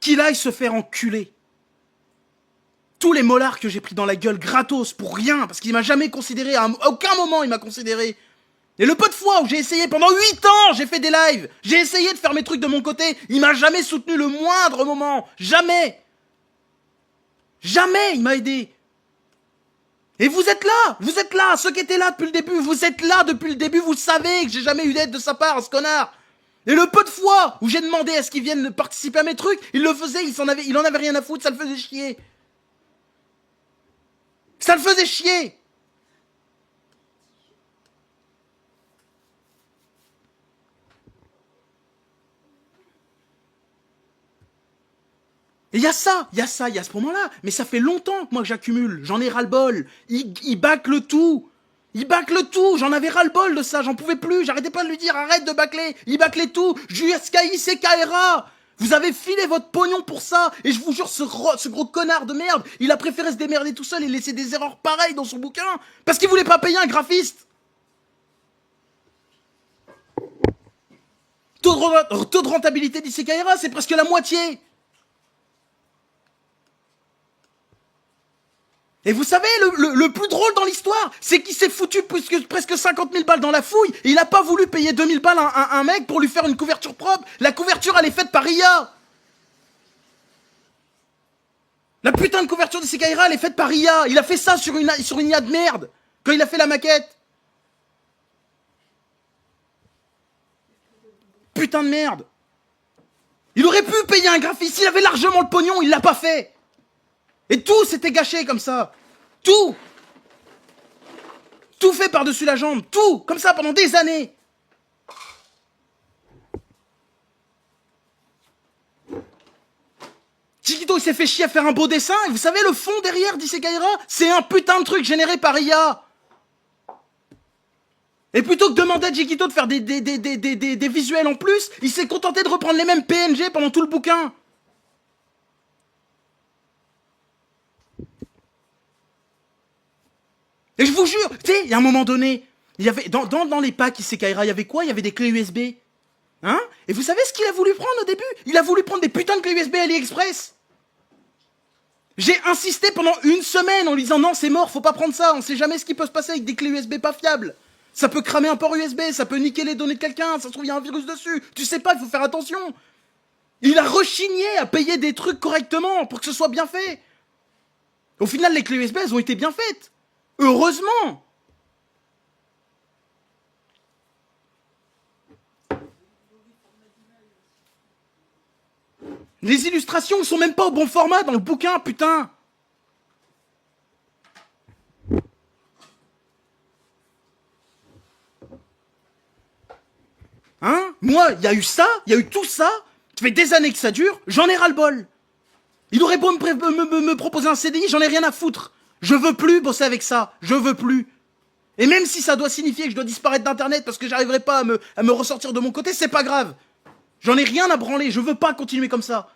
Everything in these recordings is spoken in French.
qu'il aille se faire enculer. Tous les molars que j'ai pris dans la gueule gratos pour rien, parce qu'il m'a jamais considéré, à aucun moment il m'a considéré. Et le peu de fois où j'ai essayé, pendant 8 ans, j'ai fait des lives, j'ai essayé de faire mes trucs de mon côté, il m'a jamais soutenu le moindre moment. Jamais. Jamais il m'a aidé. Et vous êtes là, ceux qui étaient là depuis le début, vous êtes là depuis le début, vous savez que j'ai jamais eu d'aide de sa part, ce connard. Et le peu de fois où j'ai demandé à ce qu'il vienne participer à mes trucs, il le faisait, il en avait rien à foutre, ça le faisait chier. Ça le faisait chier. Et il y a ce moment-là. Mais ça fait longtemps que moi que j'accumule. J'en ai ras-le-bol. Il bâcle tout. Il bâcle tout. J'en avais ras-le-bol de ça. J'en pouvais plus. J'arrêtais pas de lui dire arrête de bâcler. Il bâclait tout. JSKI, CKRA. Vous avez filé votre pognon pour ça. Et je vous jure, ce gros connard de merde, il a préféré se démerder tout seul et laisser des erreurs pareilles dans son bouquin. Parce qu'il voulait pas payer un graphiste. Taux de rentabilité d'ICKRA, c'est presque la moitié. Et vous savez, le plus drôle dans l'histoire, c'est qu'il s'est foutu presque 50 000 balles dans la fouille, et il a pas voulu payer 2000 balles à un mec pour lui faire une couverture propre. La couverture, elle est faite par IA. La putain de couverture de Sekaira, elle est faite par IA. Il a fait ça sur une IA de merde, quand il a fait la maquette. Putain de merde. Il aurait pu payer un graphiste, il avait largement le pognon, il l'a pas fait. Et tout s'était gâché comme ça. Tout. Tout fait par-dessus la jambe. Tout. Comme ça pendant des années. Chiquito, il s'est fait chier à faire un beau dessin. Et vous savez, le fond derrière d'Isekaira, c'est un putain de truc généré par IA. Et plutôt que de demander à Chiquito de faire des visuels en plus, il s'est contenté de reprendre les mêmes PNG pendant tout le bouquin. Et je vous jure, tu sais, il y a un moment donné, il y avait dans les packs Isekaira, il y avait quoi? Il y avait des clés USB. Hein? Et vous savez ce qu'il a voulu prendre au début? Il a voulu prendre des putains de clés USB AliExpress. J'ai insisté pendant une semaine en lui disant non, c'est mort, faut pas prendre ça, on sait jamais ce qui peut se passer avec des clés USB pas fiables. Ça peut cramer un port USB, ça peut niquer les données de quelqu'un, ça se trouve il y a un virus dessus. Tu sais pas, il faut faire attention. Il a rechigné à payer des trucs correctement pour que ce soit bien fait. Au final, les clés USB, elles ont été bien faites. Heureusement. Les illustrations sont même pas au bon format dans le bouquin, putain. Hein? Moi, il y a eu ça, il y a eu tout ça. Ça fait des années que ça dure, j'en ai ras-le-bol. Il aurait beau me proposer un CDI, j'en ai rien à foutre. Je veux plus bosser avec ça, je veux plus. Et même si ça doit signifier que je dois disparaître d'internet parce que j'arriverai pas à me ressortir de mon côté, c'est pas grave. J'en ai rien à branler, je veux pas continuer comme ça.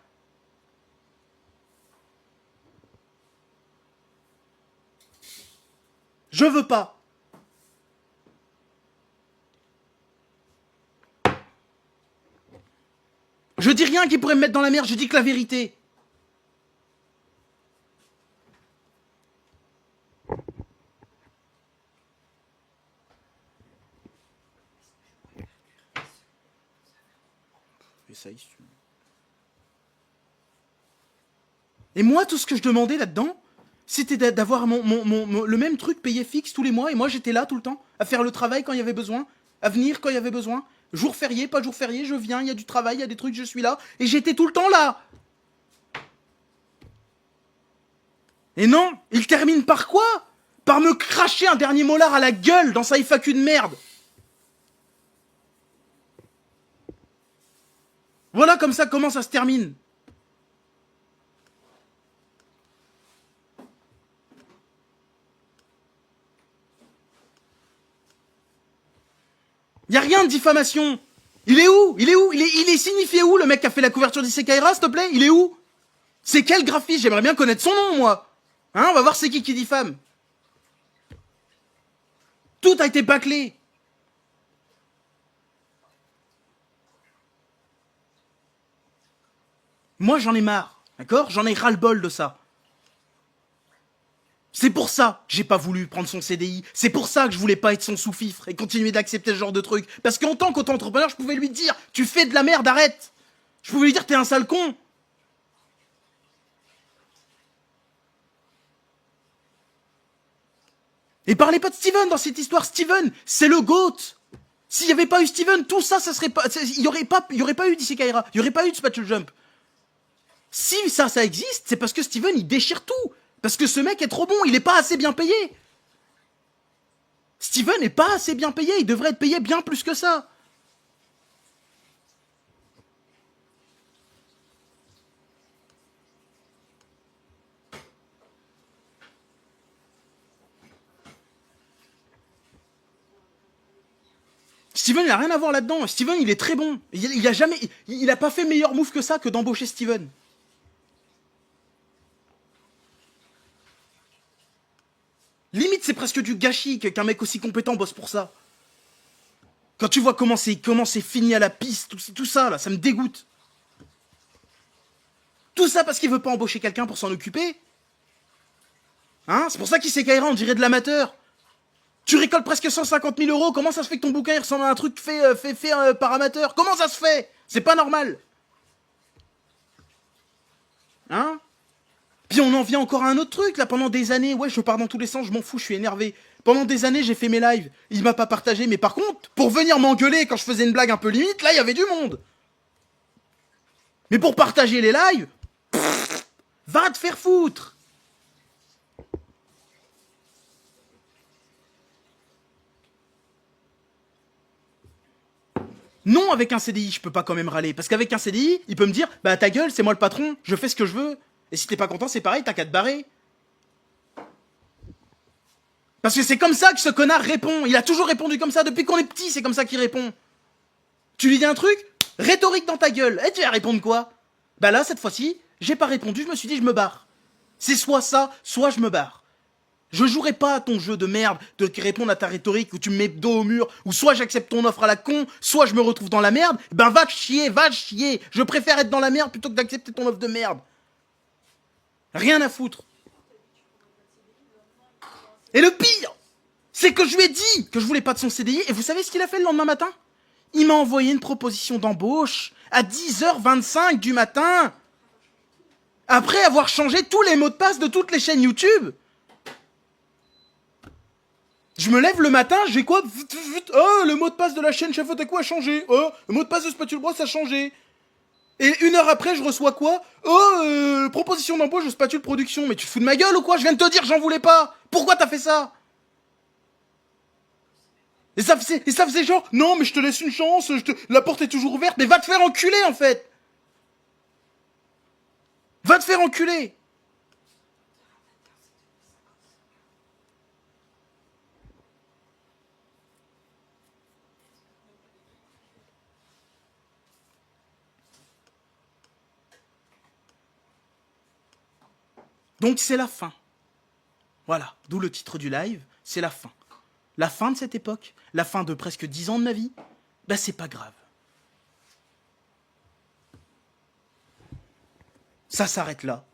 Je veux pas. Je dis rien qui pourrait me mettre dans la merde, je dis que la vérité. Et moi, tout ce que je demandais là-dedans, c'était d'avoir le même truc payé fixe tous les mois. Et moi, j'étais là tout le temps, à faire le travail quand il y avait besoin, à venir quand il y avait besoin. Jour férié, pas jour férié, je viens, il y a du travail, il y a des trucs, je suis là. Et j'étais tout le temps là. Et non, il termine par quoi? Par me cracher un dernier molar à la gueule dans sa FAQ de merde. Voilà comme ça comment ça se termine. Y a rien de diffamation. Il est où? Il est signifié où, le mec qui a fait la couverture d'Isekaira, s'il te plaît? Il est où? C'est quel graphiste? J'aimerais bien connaître son nom, moi. Hein, on va voir c'est qui diffame. Tout a été bâclé. Moi, j'en ai marre, d'accord? J'en ai ras-le-bol de ça. C'est pour ça que j'ai pas voulu prendre son CDI. C'est pour ça que je voulais pas être son sous-fifre et continuer d'accepter ce genre de truc. Parce qu'en tant qu'auto-entrepreneur, je pouvais lui dire, tu fais de la merde, arrête. Je pouvais lui dire, t'es un sale con. Et parlez pas de Steven dans cette histoire. Steven, c'est le GOAT. S'il n'y avait pas eu Steven, tout ça, ça serait pas. Il y aurait pas eu d'Issey Kaira. Il y aurait pas eu de Spatule Jump. Si ça existe, c'est parce que Steven, il déchire tout. Parce que ce mec est trop bon, il est pas assez bien payé. Steven n'est pas assez bien payé, il devrait être payé bien plus que ça. Steven, il a rien à voir là-dedans. Steven, il est très bon. Il a pas fait meilleur move que ça que d'embaucher Steven. Limite, c'est presque du gâchis qu'un mec aussi compétent bosse pour ça. Quand tu vois comment c'est fini à la piste, tout ça, là, ça me dégoûte. Tout ça parce qu'il veut pas embaucher quelqu'un pour s'en occuper. Hein? C'est pour ça qu'Issey Kaira, on dirait de l'amateur. Tu récoltes presque 150 000 euros, comment ça se fait que ton bouquin il ressemble à un truc fait par amateur? Comment ça se fait? C'est pas normal. Hein? Puis on en vient encore à un autre truc, là, pendant des années, ouais, je pars dans tous les sens, je m'en fous, je suis énervé. Pendant des années, j'ai fait mes lives, il m'a pas partagé, mais par contre, pour venir m'engueuler quand je faisais une blague un peu limite, là, il y avait du monde. Mais pour partager les lives, va te faire foutre. Non, avec un CDI, je peux pas quand même râler, parce qu'avec un CDI, il peut me dire, bah ta gueule, c'est moi le patron, je fais ce que je veux. Et si t'es pas content, c'est pareil, t'as qu'à te barrer. Parce que c'est comme ça que ce connard répond. Il a toujours répondu comme ça. Depuis qu'on est petit, c'est comme ça qu'il répond. Tu lui dis un truc, rhétorique dans ta gueule. Et tu vas répondre quoi? Bah là, cette fois-ci, j'ai pas répondu, je me suis dit, je me barre. C'est soit ça, soit je me barre. Je jouerai pas à ton jeu de merde de répondre à ta rhétorique où tu me mets dos au mur, où soit j'accepte ton offre à la con, soit je me retrouve dans la merde. Ben va chier, va chier. Je préfère être dans la merde plutôt que d'accepter ton offre de merde. Rien à foutre. Et le pire, c'est que je lui ai dit que je voulais pas de son CDI, et vous savez ce qu'il a fait le lendemain matin? Il m'a envoyé une proposition d'embauche à 10h25 du matin, après avoir changé tous les mots de passe de toutes les chaînes YouTube. Je me lève le matin, j'ai quoi? Oh, le mot de passe de la chaîne Chef Otaku a changé. Oh, le mot de passe de Spatule Bros a changé. Et une heure après, je reçois quoi? Oh, proposition d'embauche de Spatule Production. Mais tu te fous de ma gueule ou quoi? Je viens de te dire, j'en voulais pas. Pourquoi t'as fait ça? Et ça faisait genre, non, mais je te laisse une chance, la porte est toujours ouverte. Mais va te faire enculer, en fait. Va te faire enculer. Donc c'est la fin. Voilà, d'où le titre du live, c'est la fin. La fin de cette époque, la fin de presque 10 ans de ma vie, bah c'est pas grave. Ça s'arrête là.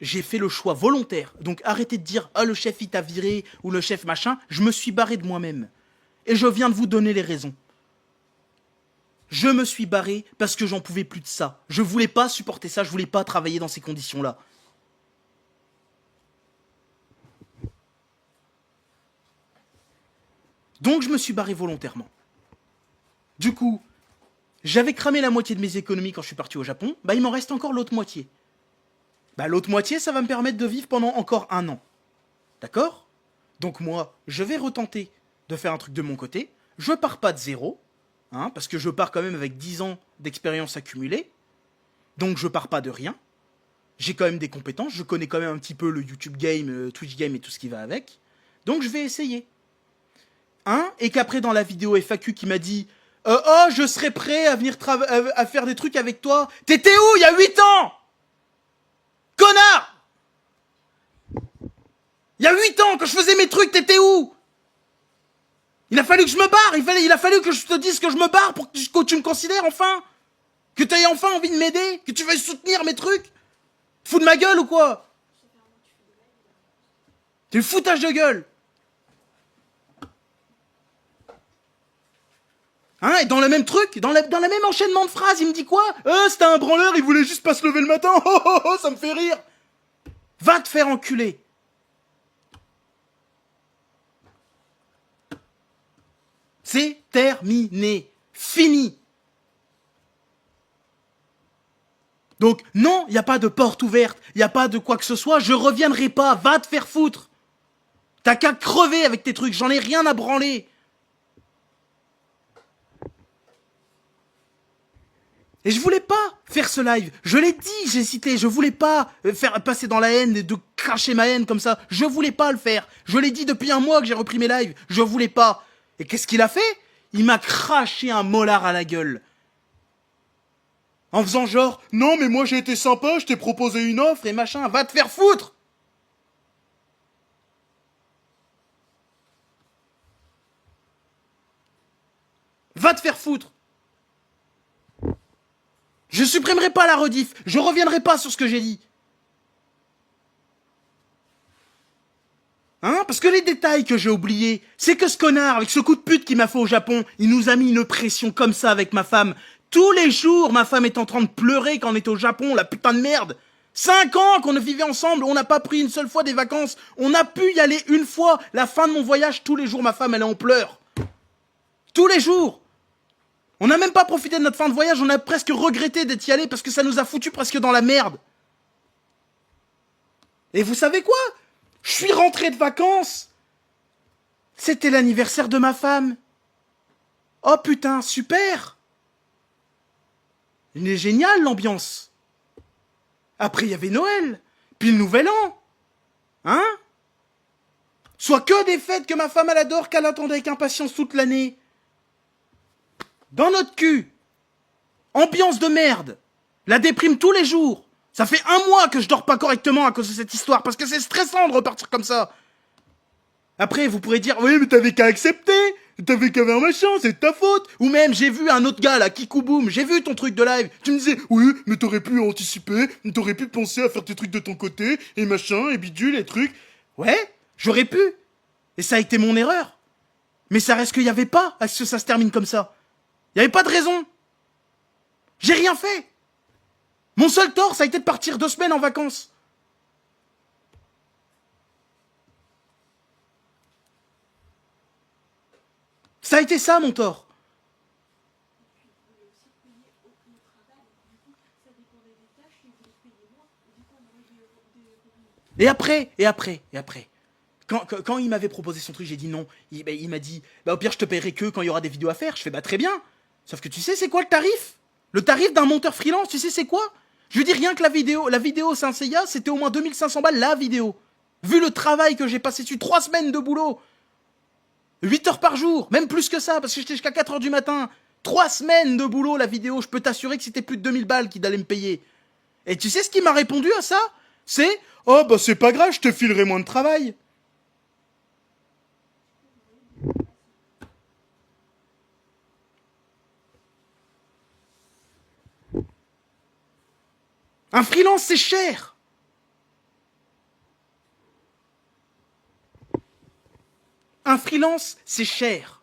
J'ai fait le choix volontaire. Donc arrêtez de dire « Ah, le chef il t'a viré » ou « Le chef machin ». Je me suis barré de moi-même. Et je viens de vous donner les raisons. Je me suis barré parce que j'en pouvais plus de ça. Je voulais pas supporter ça, je voulais pas travailler dans ces conditions-là. Donc je me suis barré volontairement. Du coup, j'avais cramé la moitié de mes économies quand je suis parti au Japon, bah il m'en reste encore l'autre moitié. Bah l'autre moitié, ça va me permettre de vivre pendant encore 1 an. D'accord? Donc moi, je vais retenter de faire un truc de mon côté. Je pars pas de zéro, hein, parce que je pars quand même avec 10 ans d'expérience accumulée. Donc je pars pas de rien. J'ai quand même des compétences, je connais quand même un petit peu le YouTube game, Twitch game et tout ce qui va avec. Donc je vais essayer. Hein? Et qu'après dans la vidéo FAQ qui m'a dit oh, je serais prêt à venir à faire des trucs avec toi. T'étais où il y a 8 ans? Connard! Il y a 8 ans, quand je faisais mes trucs, t'étais où? Il a fallu que je me barre, il a fallu que je te dise que je me barre pour que tu me considères, enfin. Que t'aies enfin envie de m'aider? Que tu veuilles soutenir mes trucs? Fous de ma gueule ou quoi? T'es le foutage de gueule. Hein, et dans le même truc, dans le même enchaînement de phrases, il me dit quoi? C'était un branleur, il voulait juste pas se lever le matin. Oh, oh, oh, ça me fait rire. Va te faire enculer. C'est terminé. Fini. Donc, non, il n'y a pas de porte ouverte, il n'y a pas de quoi que ce soit, je reviendrai pas, va te faire foutre. T'as qu'à crever avec tes trucs, j'en ai rien à branler. Et je voulais pas faire ce live, je l'ai dit, j'ai cité, je voulais pas faire passer dans la haine et de cracher ma haine comme ça, je voulais pas le faire. Je l'ai dit depuis un mois que j'ai repris mes lives, je voulais pas. Et qu'est-ce qu'il a fait? Il m'a craché un molar à la gueule. En faisant genre, non mais moi j'ai été sympa, je t'ai proposé une offre et machin, va te faire foutre. Va te faire foutre. Je supprimerai pas la rediff, je reviendrai pas sur ce que j'ai dit. Hein? Parce que les détails que j'ai oubliés, c'est que ce connard, avec ce coup de pute qu'il m'a fait au Japon, il nous a mis une pression comme ça avec ma femme. Tous les jours, ma femme est en train de pleurer quand on est au Japon, la putain de merde. 5 ans qu'on vivait ensemble, on n'a pas pris une seule fois des vacances. On a pu y aller une fois. La fin de mon voyage, tous les jours, ma femme, elle est en pleurs. Tous les jours. On n'a même pas profité de notre fin de voyage, on a presque regretté d'être y allé parce que ça nous a foutu presque dans la merde. Et vous savez quoi? Je suis rentré de vacances. C'était l'anniversaire de ma femme. Oh putain, super. Il est génial l'ambiance. Après il y avait Noël, puis le Nouvel An. Hein? Soit que des fêtes que ma femme elle adore, qu'elle attendait avec impatience toute l'année. Dans notre cul. Ambiance de merde. La déprime tous les jours. Ça fait un mois que je dors pas correctement à cause de cette histoire, parce que c'est stressant de repartir comme ça. Après, vous pourrez dire, oui, mais t'avais qu'à accepter. T'avais qu'à faire machin, c'est de ta faute. Ou même, j'ai vu un autre gars là, Kikouboum, j'ai vu ton truc de live. Tu me disais, oui, mais t'aurais pu anticiper, t'aurais pu penser à faire tes trucs de ton côté, et machin, et bidule, et trucs. Ouais, j'aurais pu. Et ça a été mon erreur. Mais ça reste qu'il y avait pas à ce que ça se termine comme ça. Il y avait pas de raison. J'ai rien fait. Mon seul tort, ça a été de partir 2 semaines en vacances. Ça a été ça, mon tort. Et après. Quand il m'avait proposé son truc, j'ai dit non. Il m'a dit, bah au pire, je te paierai que quand il y aura des vidéos à faire. Je fais, bah très bien. Sauf que tu sais, c'est quoi le tarif? Le tarif d'un monteur freelance, tu sais, c'est quoi? Je veux dire, rien que la vidéo Saint Seiya, c'était au moins 2500 balles la vidéo. Vu le travail que j'ai passé dessus, 3 semaines de boulot. 8 heures par jour, même plus que ça, parce que j'étais jusqu'à 4 heures du matin. 3 semaines de boulot, la vidéo, je peux t'assurer que c'était plus de 2000 balles qu'il allait me payer. Et tu sais ce qu'il m'a répondu à ça? C'est, oh bah c'est pas grave, je te filerai moins de travail. Un freelance, c'est cher. Un freelance, c'est cher.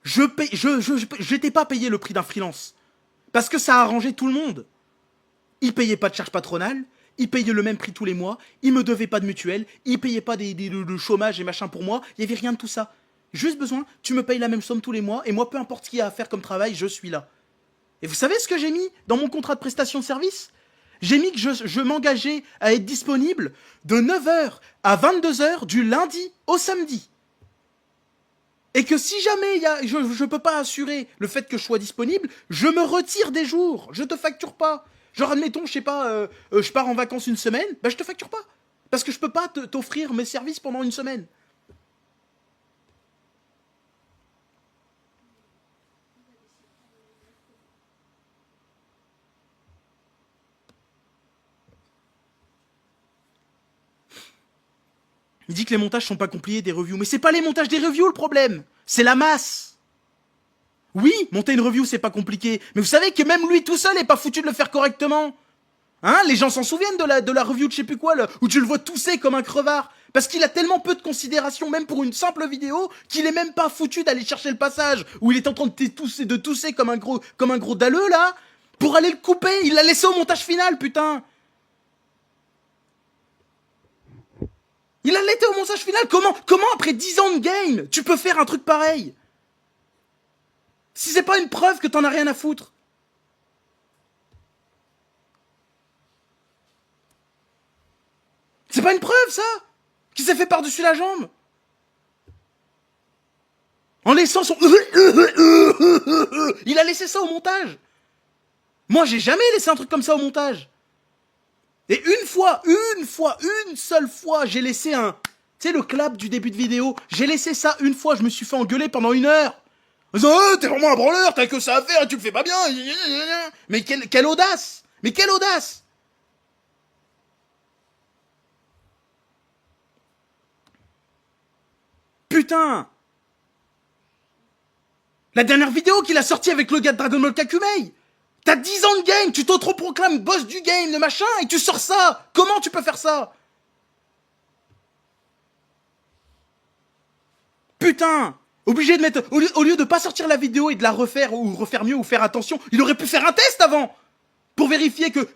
Je t'ai pas payé le prix d'un freelance. Parce que ça a arrangé tout le monde. Il payait pas de charge patronale, il payait le même prix tous les mois, il me devait pas de mutuelle, il payait pas de chômage et machin pour moi, il y avait rien de tout ça. Juste besoin, tu me payes la même somme tous les mois, et moi, peu importe ce qu'il y a à faire comme travail, je suis là. Et vous savez ce que j'ai mis dans mon contrat de prestation de service? J'ai mis que je m'engageais à être disponible de 9h à 22h du lundi au samedi. Et que si jamais je peux pas assurer le fait que je sois disponible, je me retire des jours, je te facture pas. Genre admettons, je sais pas, je pars en vacances une semaine, bah je te facture pas. Parce que je peux pas t'offrir mes services pendant une semaine. Il dit que les montages sont pas compliqués des reviews. Mais c'est pas les montages des reviews le problème. C'est la masse. Oui, monter une review, c'est pas compliqué. Mais vous savez que même lui tout seul est pas foutu de le faire correctement. Hein, les gens s'en souviennent de la review de je sais plus quoi, où tu le vois tousser comme un crevard. Parce qu'il a tellement peu de considération, même pour une simple vidéo, qu'il est même pas foutu d'aller chercher le passage où il est en train de tousser comme un gros dalleux, là, pour aller le couper. Il l'a laissé au montage final, putain. Il a laissé au montage final. Comment après 10 ans de game, tu peux faire un truc pareil? Si c'est pas une preuve que t'en as rien à foutre. C'est pas une preuve, ça? Qui s'est fait par-dessus la jambe? En laissant son... Il a laissé ça au montage. Moi, j'ai jamais laissé un truc comme ça au montage. Et une seule fois, j'ai laissé un... Tu sais, le clap du début de vidéo. J'ai laissé ça une fois, je me suis fait engueuler pendant 1 heure. En disant, t'es vraiment un branleur, t'as que ça à faire, tu le fais pas bien. Mais quelle audace! Mais quelle audace! Putain! La dernière vidéo qu'il a sortie avec le gars de Dragon Ball Kakumei! T'as 10 ans de game, tu t'auto-proclames boss du game, le machin, et tu sors ça! Comment tu peux faire ça? Putain! Obligé de mettre... Au lieu de pas sortir la vidéo et de la refaire, ou refaire mieux, ou faire attention, il aurait pu faire un test avant! Pour vérifier que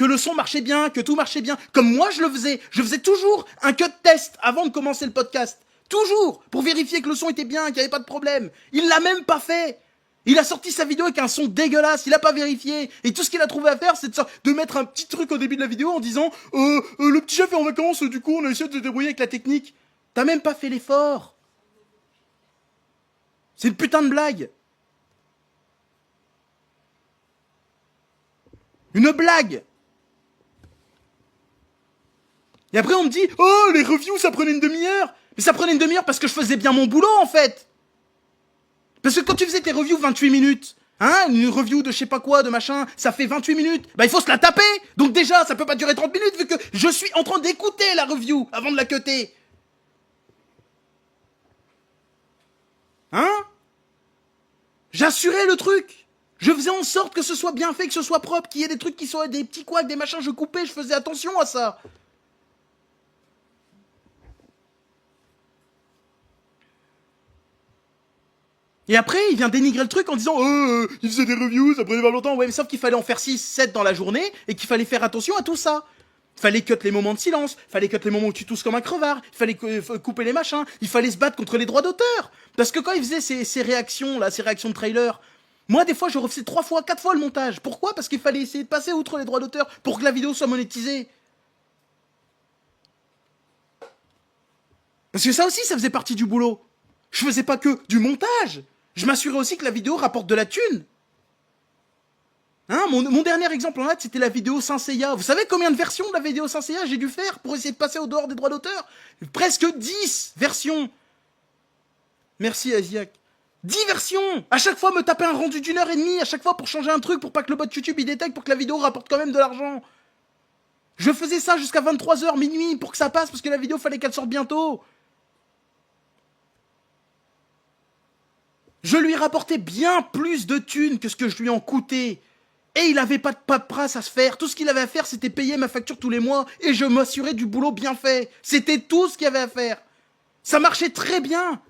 le son marchait bien, que tout marchait bien. Comme moi je le faisais. Je faisais toujours un cut test avant de commencer le podcast. Toujours! Pour vérifier que le son était bien, qu'il n'y avait pas de problème. Il l'a même pas fait! Il a sorti sa vidéo avec un son dégueulasse, il a pas vérifié. Et tout ce qu'il a trouvé à faire, c'est de mettre un petit truc au début de la vidéo en disant le petit chef est en vacances, du coup on a essayé de se débrouiller avec la technique. T'as même pas fait l'effort. C'est une putain de blague. Une blague. Et après on me dit oh les reviews ça prenait 1/2 heure. Mais ça prenait 1/2 heure parce que je faisais bien mon boulot en fait. Parce que quand tu faisais tes reviews 28 minutes, hein, une review de je sais pas quoi, de machin, ça fait 28 minutes, bah il faut se la taper. Donc déjà, ça peut pas durer 30 minutes vu que je suis en train d'écouter la review avant de la cutter. Hein? J'assurais le truc. Je faisais en sorte que ce soit bien fait, que ce soit propre, qu'il y ait des trucs qui soient des petits couacs, des machins, je coupais, je faisais attention à ça. Et après, il vient dénigrer le truc en disant il faisait des reviews, ça prenait pas longtemps. Ouais, mais sauf qu'il fallait en faire 6, 7 dans la journée et qu'il fallait faire attention à tout ça. Il fallait cut les moments de silence, il fallait cut les moments où tu tousses comme un crevard, il fallait couper les machins, il fallait se battre contre les droits d'auteur. Parce que quand il faisait ces réactions, là, ces réactions de trailer, moi, des fois, je refaisais 3 fois, 4 fois le montage. Pourquoi? Parce qu'il fallait essayer de passer outre les droits d'auteur pour que la vidéo soit monétisée. Parce que ça aussi, ça faisait partie du boulot. Je faisais pas que du montage. Je m'assurais aussi que la vidéo rapporte de la thune. Hein, mon dernier exemple en date, c'était la vidéo Saint Seiya. Vous savez combien de versions de la vidéo Saint Seiya j'ai dû faire pour essayer de passer au dehors des droits d'auteur? Presque 10 versions. Merci, Asiak. 10 versions. À chaque fois, me taper un rendu d'1 h 30, à chaque fois pour changer un truc, pour pas que le bot YouTube il détecte, pour que la vidéo rapporte quand même de l'argent. Je faisais ça jusqu'à 23 h, minuit, pour que ça passe, parce que la vidéo, fallait qu'elle sorte bientôt. Je lui rapportais bien plus de thunes que ce que je lui en coûtais. Et il avait pas de paperasse à se faire. Tout ce qu'il avait à faire, c'était payer ma facture tous les mois. Et je m'assurais du boulot bien fait. C'était tout ce qu'il y avait à faire. Ça marchait très bien.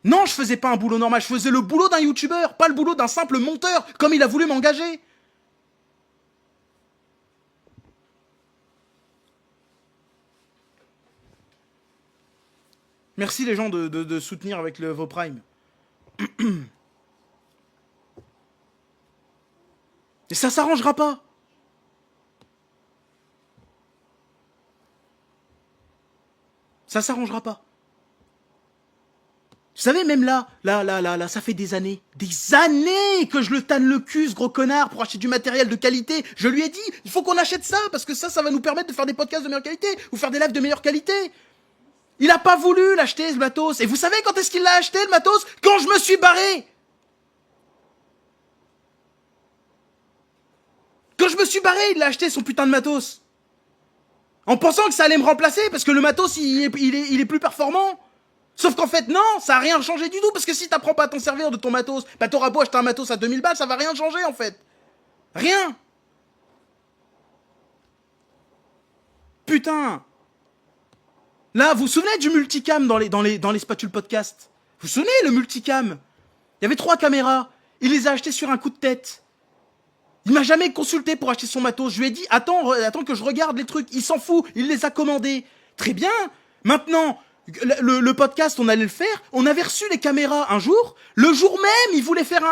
Non, je faisais pas un boulot normal. Je faisais le boulot d'un youtubeur, pas le boulot d'un simple monteur, comme il a voulu m'engager. Merci les gens de soutenir avec vos primes. Et ça s'arrangera pas. Ça s'arrangera pas. Vous savez, même là, ça fait des années que je le tanne le cul, ce gros connard, pour acheter du matériel de qualité. Je lui ai dit, il faut qu'on achète ça, parce que ça va nous permettre de faire des podcasts de meilleure qualité, ou faire des lives de meilleure qualité. Il a pas voulu l'acheter, ce matos. Et vous savez quand est-ce qu'il l'a acheté, le matos? Quand je me suis barré. Quand je me suis barré, il l'a acheté, son putain de matos. En pensant que ça allait me remplacer, parce que le matos, il est plus performant. Sauf qu'en fait, non, ça a rien changé du tout, parce que si t'apprends pas à t'en servir de ton matos, bah t'auras beau acheter un matos à 2000 balles, ça va rien changer en fait. Rien. Putain. Là, vous vous souvenez du multicam dans les spatules podcast? Vous vous souvenez, le multicam? Il y avait 3 caméras. Il les a achetées sur un coup de tête. Il m'a jamais consulté pour acheter son matos. Je lui ai dit, attends que je regarde les trucs. Il s'en fout, il les a commandés. Très bien. Maintenant, le podcast, on allait le faire. On avait reçu les caméras un jour. Le jour même, il voulait faire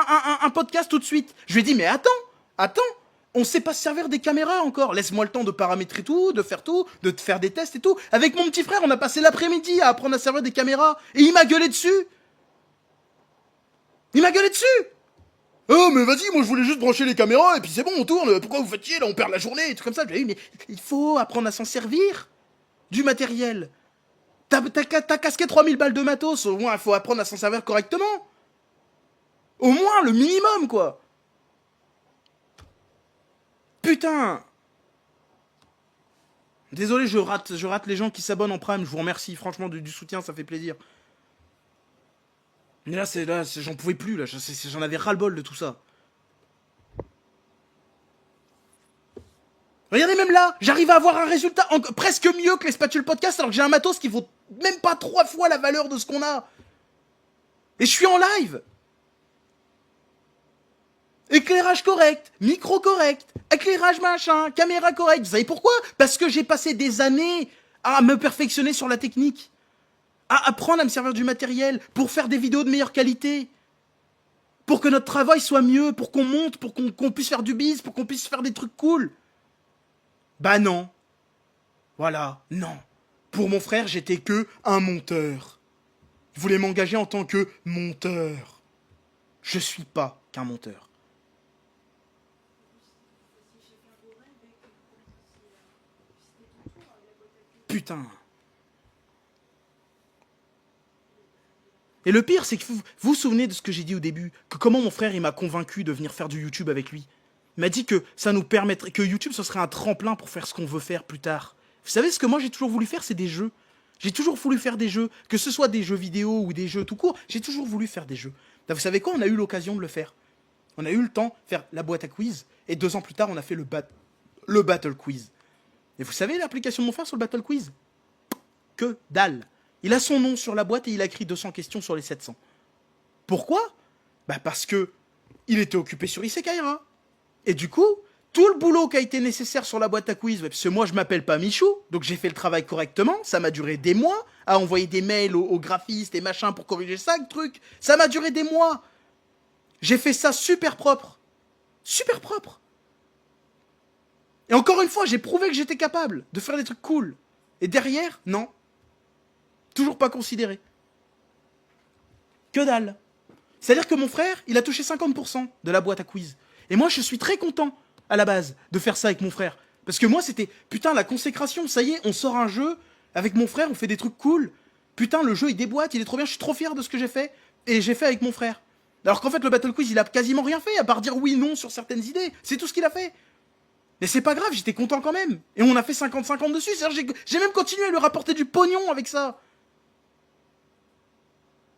un podcast tout de suite. Je lui ai dit, mais attends. On sait pas se servir des caméras encore. Laisse-moi le temps de paramétrer tout, de faire des tests et tout. Avec mon petit frère, on a passé l'après-midi à apprendre à servir des caméras. Et il m'a gueulé dessus. Oh, mais vas-y, moi je voulais juste brancher les caméras et puis c'est bon, on tourne. Pourquoi vous faites chier là, on perd la journée et tout comme ça. J'ai dit, mais il faut apprendre à s'en servir du matériel. T'as casqué 3000 balles de matos, au moins il faut apprendre à s'en servir correctement. Au moins le minimum, quoi. Putain. Désolé, je rate les gens qui s'abonnent en Prime, je vous remercie, franchement, du soutien, ça fait plaisir. Mais là, j'en pouvais plus, là, j'en avais ras-le-bol de tout ça. Regardez, même là, j'arrive à avoir un résultat presque mieux que les spatules podcast alors que j'ai un matos qui vaut même pas 3 fois la valeur de ce qu'on a. Et je suis en live. Éclairage correct, micro correct, éclairage machin, caméra correcte. Vous savez pourquoi? Parce que j'ai passé des années à me perfectionner sur la technique. À apprendre à me servir du matériel pour faire des vidéos de meilleure qualité. Pour que notre travail soit mieux, pour qu'on monte, pour qu'on puisse faire du biz, pour qu'on puisse faire des trucs cool. Bah non. Voilà, non. Pour mon frère, j'étais que un monteur. Il voulait m'engager en tant que monteur. Je suis pas qu'un monteur. Putain. Et le pire, c'est que vous vous souvenez de ce que j'ai dit au début, que comment mon frère il m'a convaincu de venir faire du YouTube avec lui. Il m'a dit que ça nous permettrait, que YouTube ce serait un tremplin pour faire ce qu'on veut faire plus tard. Vous savez ce que moi j'ai toujours voulu faire, c'est des jeux. J'ai toujours voulu faire des jeux, que ce soit des jeux vidéo ou des jeux tout court, j'ai toujours voulu faire des jeux. Vous savez quoi, on a eu l'occasion de le faire. On a eu le temps de faire la boîte à quiz, et 2 ans plus tard, on a fait le Battle Quiz. Et vous savez l'application de mon frère sur le Battle Quiz? Que dalle. Il a son nom sur la boîte et il a écrit 200 questions sur les 700. Pourquoi? Bah parce que il était occupé sur Isekaiara. Et du coup, tout le boulot qui a été nécessaire sur la boîte à quiz, parce que moi je m'appelle pas Michou, donc j'ai fait le travail correctement, ça m'a duré des mois, à envoyer des mails aux graphistes et machin pour corriger ça, le truc. Ça m'a duré des mois. J'ai fait ça super propre. Super propre. Et encore une fois, j'ai prouvé que j'étais capable de faire des trucs cool. Et derrière, non. Toujours pas considéré. Que dalle. C'est-à-dire que mon frère, il a touché 50% de la boîte à quiz. Et moi, je suis très content, à la base, de faire ça avec mon frère. Parce que moi, c'était, putain, la consécration. Ça y est, on sort un jeu, avec mon frère, on fait des trucs cool. Putain, le jeu, il déboîte, il est trop bien, je suis trop fier de ce que j'ai fait. Et j'ai fait avec mon frère. Alors qu'en fait, le Battle Quiz, il a quasiment rien fait, à part dire oui, non sur certaines idées. C'est tout ce qu'il a fait. Mais c'est pas grave, j'étais content quand même. Et on a fait 50-50 dessus. C'est-à-dire, j'ai même continué à lui rapporter du pognon avec ça.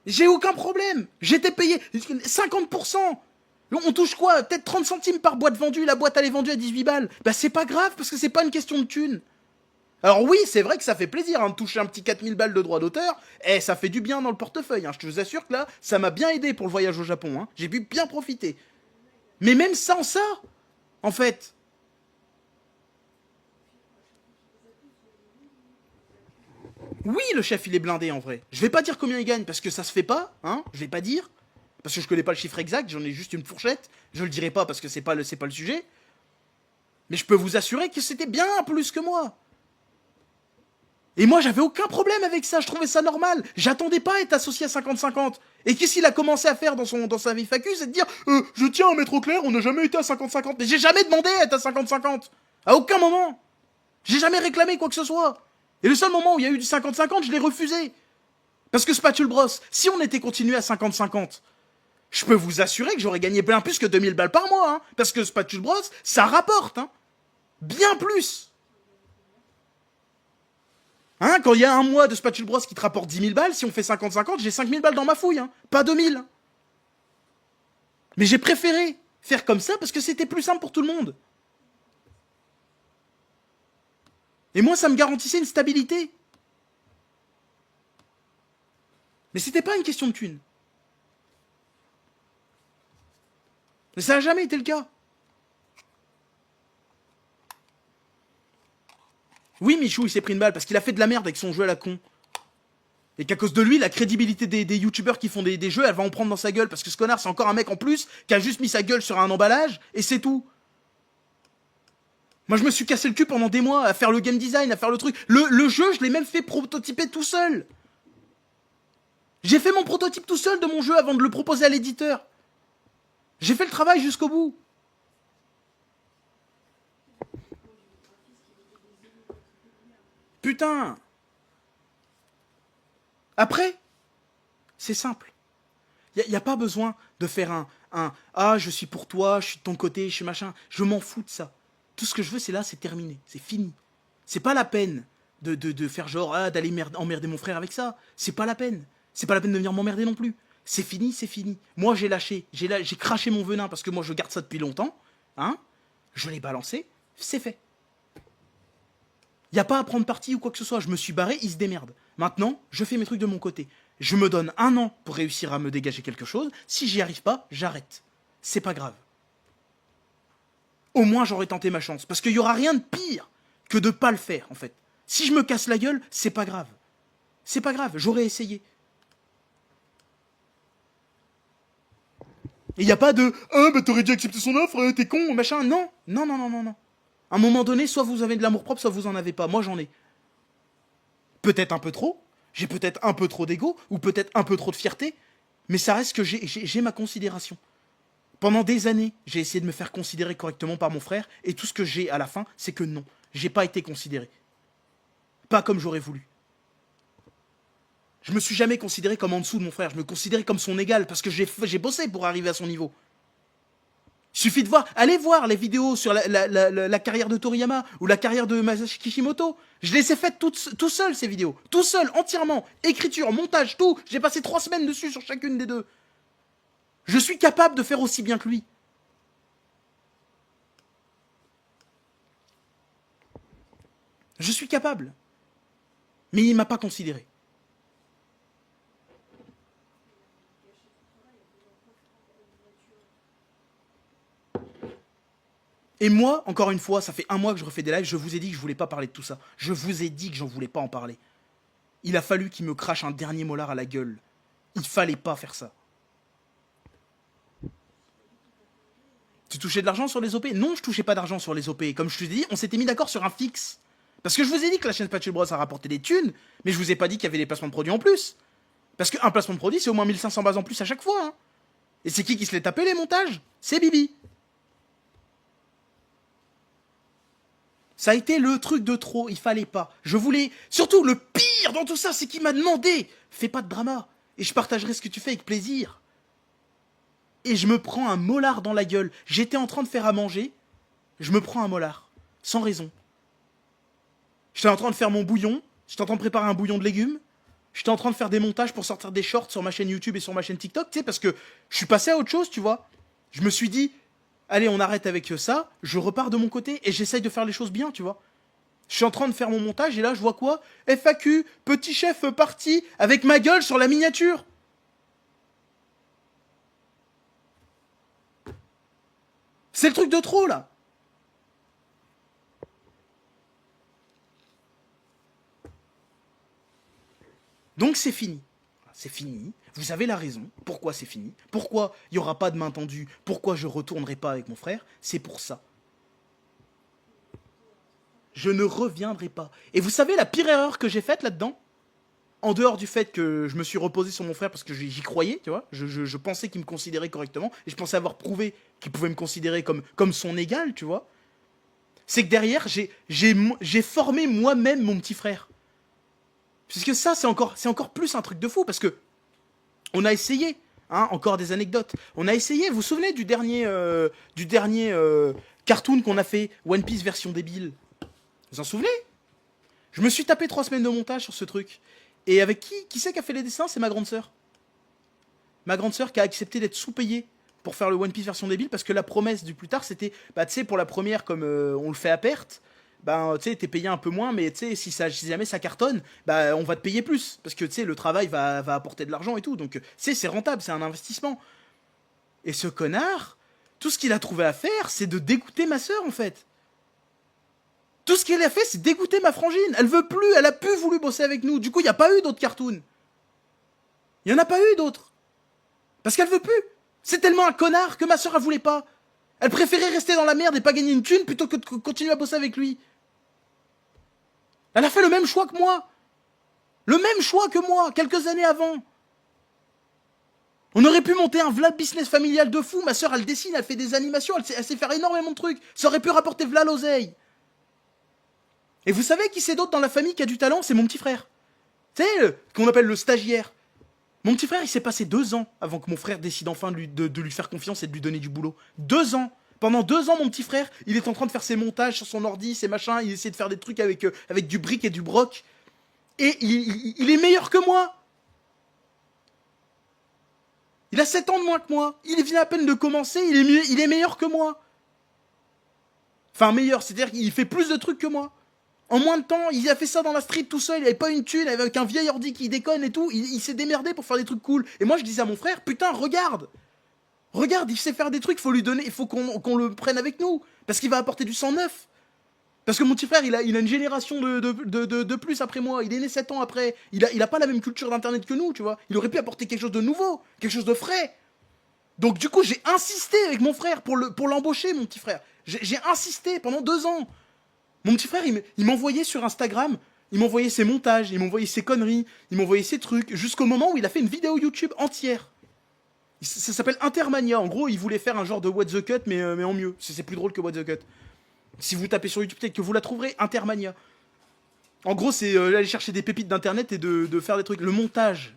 J'ai aucun problème. J'étais payé 50%. On touche quoi? Peut-être 30 centimes par boîte vendue. La boîte, elle est vendue à 18 balles. Bah, c'est pas grave, parce que c'est pas une question de thunes. Alors oui, c'est vrai que ça fait plaisir hein, de toucher un petit 4000 balles de droits d'auteur. Et ça fait du bien dans le portefeuille. Hein. Je te vous assure que là, ça m'a bien aidé pour le voyage au Japon. Hein. J'ai pu bien profiter. Mais même sans ça, en fait... Oui, le chef, il est blindé en vrai. Je vais pas dire combien il gagne parce que ça se fait pas, hein. Je vais pas dire. Parce que je connais pas le chiffre exact, j'en ai juste une fourchette. Je le dirai pas parce que c'est pas le sujet. Mais je peux vous assurer que c'était bien plus que moi. Et moi, j'avais aucun problème avec ça, je trouvais ça normal. J'attendais pas à être associé à 50-50. Et qu'est-ce qu'il a commencé à faire dans sa vie FAQ, c'est de dire je tiens à mettre au clair, on n'a jamais été à 50-50. Mais j'ai jamais demandé à être à 50-50. À aucun moment. J'ai jamais réclamé quoi que ce soit. Et le seul moment où il y a eu du 50-50, je l'ai refusé. Parce que Spatule Bros, si on était continué à 50-50, je peux vous assurer que j'aurais gagné bien plus que 2000 balles par mois. Hein, parce que Spatule Bros, ça rapporte. Hein, bien plus. Hein, quand il y a un mois de Spatule Bros qui te rapporte 10 000 balles, si on fait 50-50, j'ai 5 000 balles dans ma fouille, hein. Pas 2 000. Mais j'ai préféré faire comme ça parce que c'était plus simple pour tout le monde. Et moi, ça me garantissait une stabilité. Mais c'était pas une question de thunes. Mais ça n'a jamais été le cas. Oui, Michou, il s'est pris une balle parce qu'il a fait de la merde avec son jeu à la con. Et qu'à cause de lui, la crédibilité des youtubeurs qui font des jeux, elle va en prendre dans sa gueule. Parce que ce connard, c'est encore un mec en plus qui a juste mis sa gueule sur un emballage, et c'est tout. Moi, je me suis cassé le cul pendant des mois à faire le game design, à faire le truc. Le jeu, je l'ai même fait prototyper tout seul. J'ai fait mon prototype tout seul de mon jeu avant de le proposer à l'éditeur. J'ai fait le travail jusqu'au bout. Putain. Après, c'est simple. Il n'y a pas besoin de faire un ah, je suis pour toi, je suis de ton côté, je suis machin. Je m'en fous de ça. Tout ce que je veux, c'est là, c'est terminé. C'est fini. C'est pas la peine de faire genre, ah, d'aller emmerder mon frère avec ça. C'est pas la peine. C'est pas la peine de venir m'emmerder non plus. C'est fini, c'est fini. Moi, j'ai lâché. J'ai craché mon venin parce que moi, je garde ça depuis longtemps. Hein? Je l'ai balancé. C'est fait. Il n'y a pas à prendre parti ou quoi que ce soit. Je me suis barré, il se démerde. Maintenant, je fais mes trucs de mon côté. Je me donne 1 an pour réussir à me dégager quelque chose. Si j'y arrive pas, j'arrête. C'est pas grave. Au moins, j'aurais tenté ma chance. Parce qu'il y aura rien de pire que de pas le faire, en fait. Si je me casse la gueule, c'est pas grave. C'est pas grave, j'aurais essayé. Et il n'y a pas de « Ah, bah t'aurais dû accepter son offre, t'es con, machin. » Non, non, non, non, non, non. À un moment donné, soit vous avez de l'amour-propre, soit vous en avez pas. Moi, j'en ai. Peut-être un peu trop. J'ai peut-être un peu trop d'ego, ou peut-être un peu trop de fierté. Mais ça reste que j'ai ma considération. Pendant des années, j'ai essayé de me faire considérer correctement par mon frère, et tout ce que j'ai à la fin, c'est que non. J'ai pas été considéré. Pas comme j'aurais voulu. Je me suis jamais considéré comme en dessous de mon frère. Je me considérais comme son égal parce que j'ai bossé pour arriver à son niveau. Il suffit de voir, allez voir les vidéos sur la carrière de Toriyama ou la carrière de Masashi Kishimoto. Je les ai faites tout seul, ces vidéos. Tout seul, entièrement. Écriture, montage, tout. J'ai passé 3 semaines dessus sur chacune des deux. Je suis capable de faire aussi bien que lui. Je suis capable. Mais il m'a pas considéré. Et moi, encore une fois, ça fait 1 mois que je refais des lives, je vous ai dit que je voulais pas parler de tout ça. Je vous ai dit que j'en voulais pas en parler. Il a fallu qu'il me crache un dernier molar à la gueule. Il fallait pas faire ça. Tu touchais de l'argent sur les OP? Non, je touchais pas d'argent sur les OP. Comme je te dis, on s'était mis d'accord sur un fixe. Parce que je vous ai dit que la chaîne Spatule Bros a rapporté des thunes, mais je vous ai pas dit qu'il y avait des placements de produits en plus. Parce qu'un placement de produit, c'est au moins 1500 bases en plus à chaque fois. Hein. Et c'est qui se les tapait les montages? C'est Bibi. Ça a été le truc de trop, il fallait pas. Je voulais... Surtout, le pire dans tout ça, c'est qu'il m'a demandé « Fais pas de drama, et je partagerai ce que tu fais avec plaisir. » Et je me prends un molar dans la gueule. J'étais en train de faire à manger, je me prends un molar. Sans raison. J'étais en train de faire mon bouillon, j'étais en train de préparer un bouillon de légumes, j'étais en train de faire des montages pour sortir des shorts sur ma chaîne YouTube et sur ma chaîne TikTok, tu sais, parce que je suis passé à autre chose, tu vois. Je me suis dit... Allez, on arrête avec ça, je repars de mon côté et j'essaye de faire les choses bien, tu vois. Je suis en train de faire mon montage et là, je vois quoi? FAQ, petit chef parti avec ma gueule sur la miniature. C'est le truc de trop, là. Donc, c'est fini. C'est fini. Vous avez la raison. Pourquoi c'est fini? Pourquoi il n'y aura pas de main tendue? Pourquoi je retournerai pas avec mon frère? C'est pour ça. Je ne reviendrai pas. Et vous savez la pire erreur que j'ai faite là-dedans? En dehors du fait que je me suis reposé sur mon frère parce que j'y croyais, tu vois. Je pensais qu'il me considérait correctement. Et je pensais avoir prouvé qu'il pouvait me considérer comme son égal, tu vois. C'est que derrière, j'ai formé moi-même mon petit frère. Puisque ça, c'est encore plus un truc de fou. Parce que on a essayé, hein, encore des anecdotes. On a essayé, vous vous souvenez du dernier cartoon qu'on a fait, One Piece version débile? Vous en souvenez? Je me suis tapé 3 semaines de montage sur ce truc. Et avec qui c'est qui a fait les dessins? C'est ma grande sœur. Ma grande sœur qui a accepté d'être sous-payée pour faire le One Piece version débile, parce que la promesse du plus tard, c'était, bah tu sais, pour la première, comme on le fait à perte, bah tu sais, t'es payé un peu moins, mais tu sais, si jamais ça cartonne, bah on va te payer plus, parce que tu sais, le travail va apporter de l'argent et tout, donc tu sais, c'est rentable, c'est un investissement. Et ce connard, tout ce qu'il a trouvé à faire, c'est de dégoûter ma sœur, en fait. Tout ce qu'elle a fait, c'est dégoûter ma frangine. Elle veut plus, elle a plus voulu bosser avec nous. Du coup, il n'y a pas eu d'autres cartoons. Il n'y en a pas eu d'autres. Parce qu'elle veut plus. C'est tellement un connard que ma soeur, elle voulait pas. Elle préférait rester dans la merde et pas gagner une thune plutôt que de continuer à bosser avec lui. Elle a fait le même choix que moi. Le même choix que moi, quelques années avant. On aurait pu monter un Vlad business familial de fou. Ma soeur, elle dessine, elle fait des animations, elle sait faire énormément de trucs. Ça aurait pu rapporter Vlad l'oseille. Et vous savez qui c'est d'autre dans la famille qui a du talent? C'est mon petit frère. Tu sais, qu'on appelle le stagiaire. Mon petit frère, il s'est passé 2 ans avant que mon frère décide enfin de lui faire confiance et de lui donner du boulot. 2 ans. Pendant 2 ans, mon petit frère, il est en train de faire ses montages sur son ordi, ses machins, il essaie de faire des trucs avec du brick et du broc. Et il est meilleur que moi. Il a 7 ans de moins que moi. Il vient à peine de commencer, il est meilleur que moi. Enfin, meilleur, c'est-à-dire qu'il fait plus de trucs que moi. En moins de temps, il a fait ça dans la street tout seul, il avait pas une thune, avec un vieil ordi qui déconne et tout, il s'est démerdé pour faire des trucs cool. Et moi je disais à mon frère, putain, regarde, il sait faire des trucs, faut lui donner, il faut qu'on le prenne avec nous, parce qu'il va apporter du sang neuf. Parce que mon petit frère, il a une génération de plus après moi, il est né 7 ans après, il a pas la même culture d'internet que nous, tu vois. Il aurait pu apporter quelque chose de nouveau, quelque chose de frais. Donc du coup, j'ai insisté avec mon frère pour l'embaucher, mon petit frère. J'ai insisté pendant 2 ans. Mon petit frère, il m'envoyait sur Instagram, il m'envoyait ses montages, il m'envoyait ses conneries, il m'envoyait ses trucs, jusqu'au moment où il a fait une vidéo YouTube entière. Ça s'appelle Intermania. En gros, il voulait faire un genre de What the Cut, mais en mieux. C'est plus drôle que What the Cut. Si vous tapez sur YouTube, peut-être que vous la trouverez, Intermania. En gros, c'est aller chercher des pépites d'internet et de faire des trucs. Le montage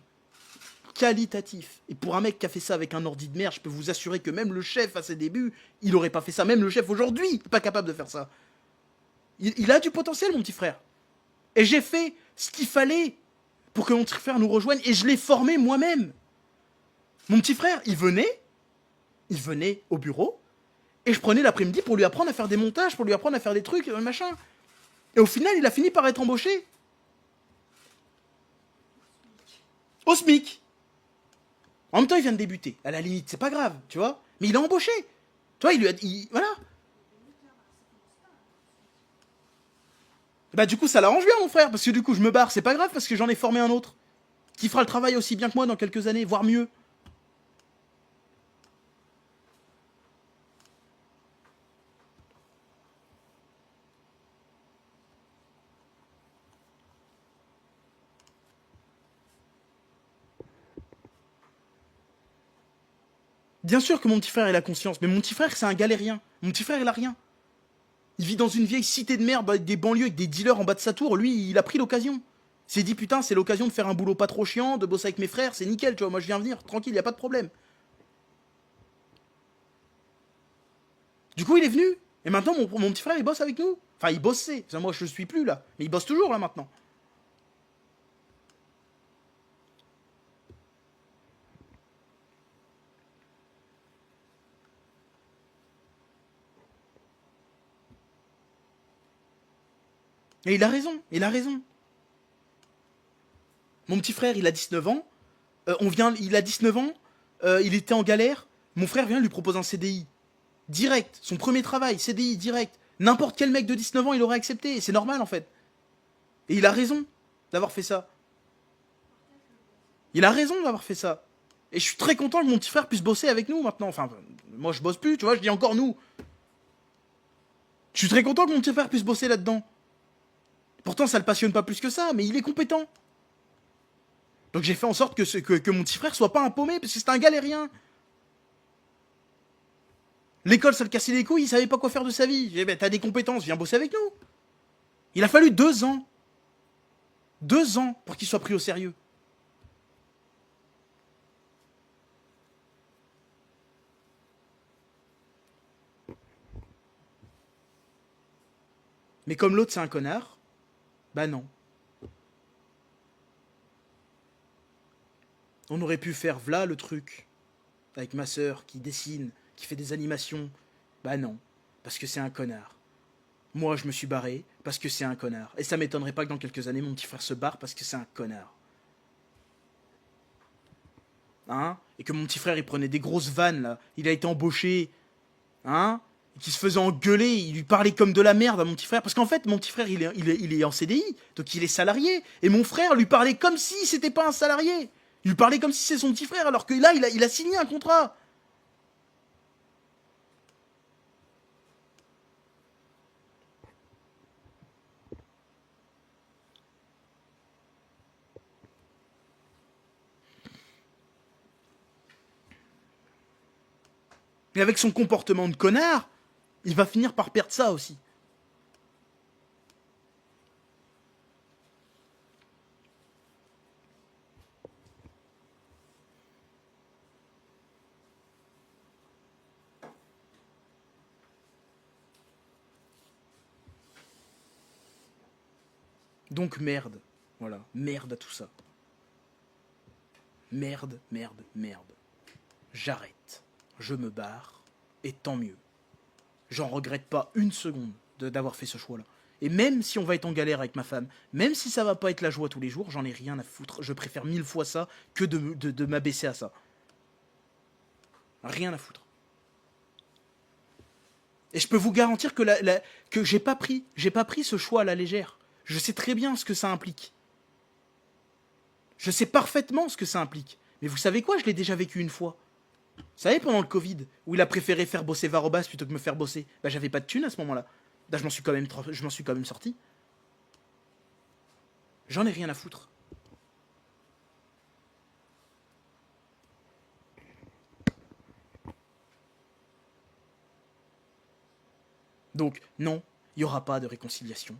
qualitatif. Et pour un mec qui a fait ça avec un ordi de merde, je peux vous assurer que même le chef à ses débuts, il aurait pas fait ça. Même le chef aujourd'hui, il est pas capable de faire ça. Il a du potentiel, mon petit frère. Et j'ai fait ce qu'il fallait pour que mon petit frère nous rejoigne. Et je l'ai formé moi-même. Mon petit frère, il venait au bureau. Et je prenais l'après-midi pour lui apprendre à faire des montages, pour lui apprendre à faire des trucs, machin. Et au final, il a fini par être embauché. Au SMIC. En même temps, il vient de débuter. À la limite, c'est pas grave, tu vois. Mais il a embauché. Tu vois, il lui a dit... Voilà. Bah du coup, ça l'arrange bien, mon frère. Parce que du coup, je me barre. C'est pas grave, parce que j'en ai formé un autre. Qui fera le travail aussi bien que moi dans quelques années, voire mieux. Bien sûr que mon petit frère, il a conscience. Mais mon petit frère, c'est un galérien. Mon petit frère, il a rien. Il vit dans une vieille cité de merde, avec des banlieues, avec des dealers en bas de sa tour. Lui, il a pris l'occasion. Il s'est dit, putain, c'est l'occasion de faire un boulot pas trop chiant, de bosser avec mes frères, c'est nickel, tu vois. Moi, je viens venir, tranquille, y a pas de problème. Du coup, il est venu. Et maintenant, mon petit frère, il bosse avec nous. Enfin, il bossait. Enfin, moi, je suis plus là. Mais il bosse toujours, là, maintenant. Et il a raison. Il a raison. Mon petit frère, il a 19 ans. Il a 19 ans. Il était en galère. Mon frère vient lui propose un CDI. Direct. Son premier travail, CDI, direct. N'importe quel mec de 19 ans, il aurait accepté. Et c'est normal, en fait. Et il a raison d'avoir fait ça. Il a raison d'avoir fait ça. Et je suis très content que mon petit frère puisse bosser avec nous maintenant. Enfin, moi je bosse plus, tu vois, je dis encore nous. Je suis très content que mon petit frère puisse bosser là-dedans. Pourtant, ça le passionne pas plus que ça, mais il est compétent. Donc j'ai fait en sorte que mon petit frère soit pas un paumé, parce que c'est un galérien. L'école, ça le cassait les couilles, il savait pas quoi faire de sa vie. J'ai dit, ben, t'as des compétences, viens bosser avec nous. Il a fallu 2 ans. 2 ans pour qu'il soit pris au sérieux. Mais comme l'autre, c'est un connard, bah non. On aurait pu faire v'là le truc. Avec ma sœur qui dessine, qui fait des animations. Bah non, parce que c'est un connard. Moi, je me suis barré parce que c'est un connard. Et ça m'étonnerait pas que dans quelques années, mon petit frère se barre parce que c'est un connard. Hein? Et que mon petit frère, il prenait des grosses vannes, là. Il a été embauché. Hein? Et qu'il se faisait engueuler. Il lui parlait comme de la merde à mon petit frère. Parce qu'en fait, mon petit frère, il est en CDI. Donc il est salarié. Et mon frère lui parlait comme si c'était pas un salarié. Il lui parlait comme si c'est son petit frère. Alors que là, il a signé un contrat. Mais avec son comportement de connard, il va finir par perdre ça aussi. Donc merde. Voilà, merde à tout ça. Merde, merde, merde. J'arrête. Je me barre. Et tant mieux. J'en regrette pas une seconde d'avoir fait ce choix-là. Et même si on va être en galère avec ma femme, même si ça va pas être la joie tous les jours, j'en ai rien à foutre. Je préfère 1000 fois ça que de m'abaisser à ça. Rien à foutre. Et je peux vous garantir que, que j'ai pas pris ce choix à la légère. Je sais très bien ce que ça implique. Je sais parfaitement ce que ça implique. Mais vous savez quoi, je l'ai déjà vécu une fois. Vous savez, pendant le Covid, où il a préféré faire bosser Varobas plutôt que me faire bosser, bah j'avais pas de thune à ce moment-là. Là, je m'en suis quand même sorti. J'en ai rien à foutre. Donc, non, il n'y aura pas de réconciliation.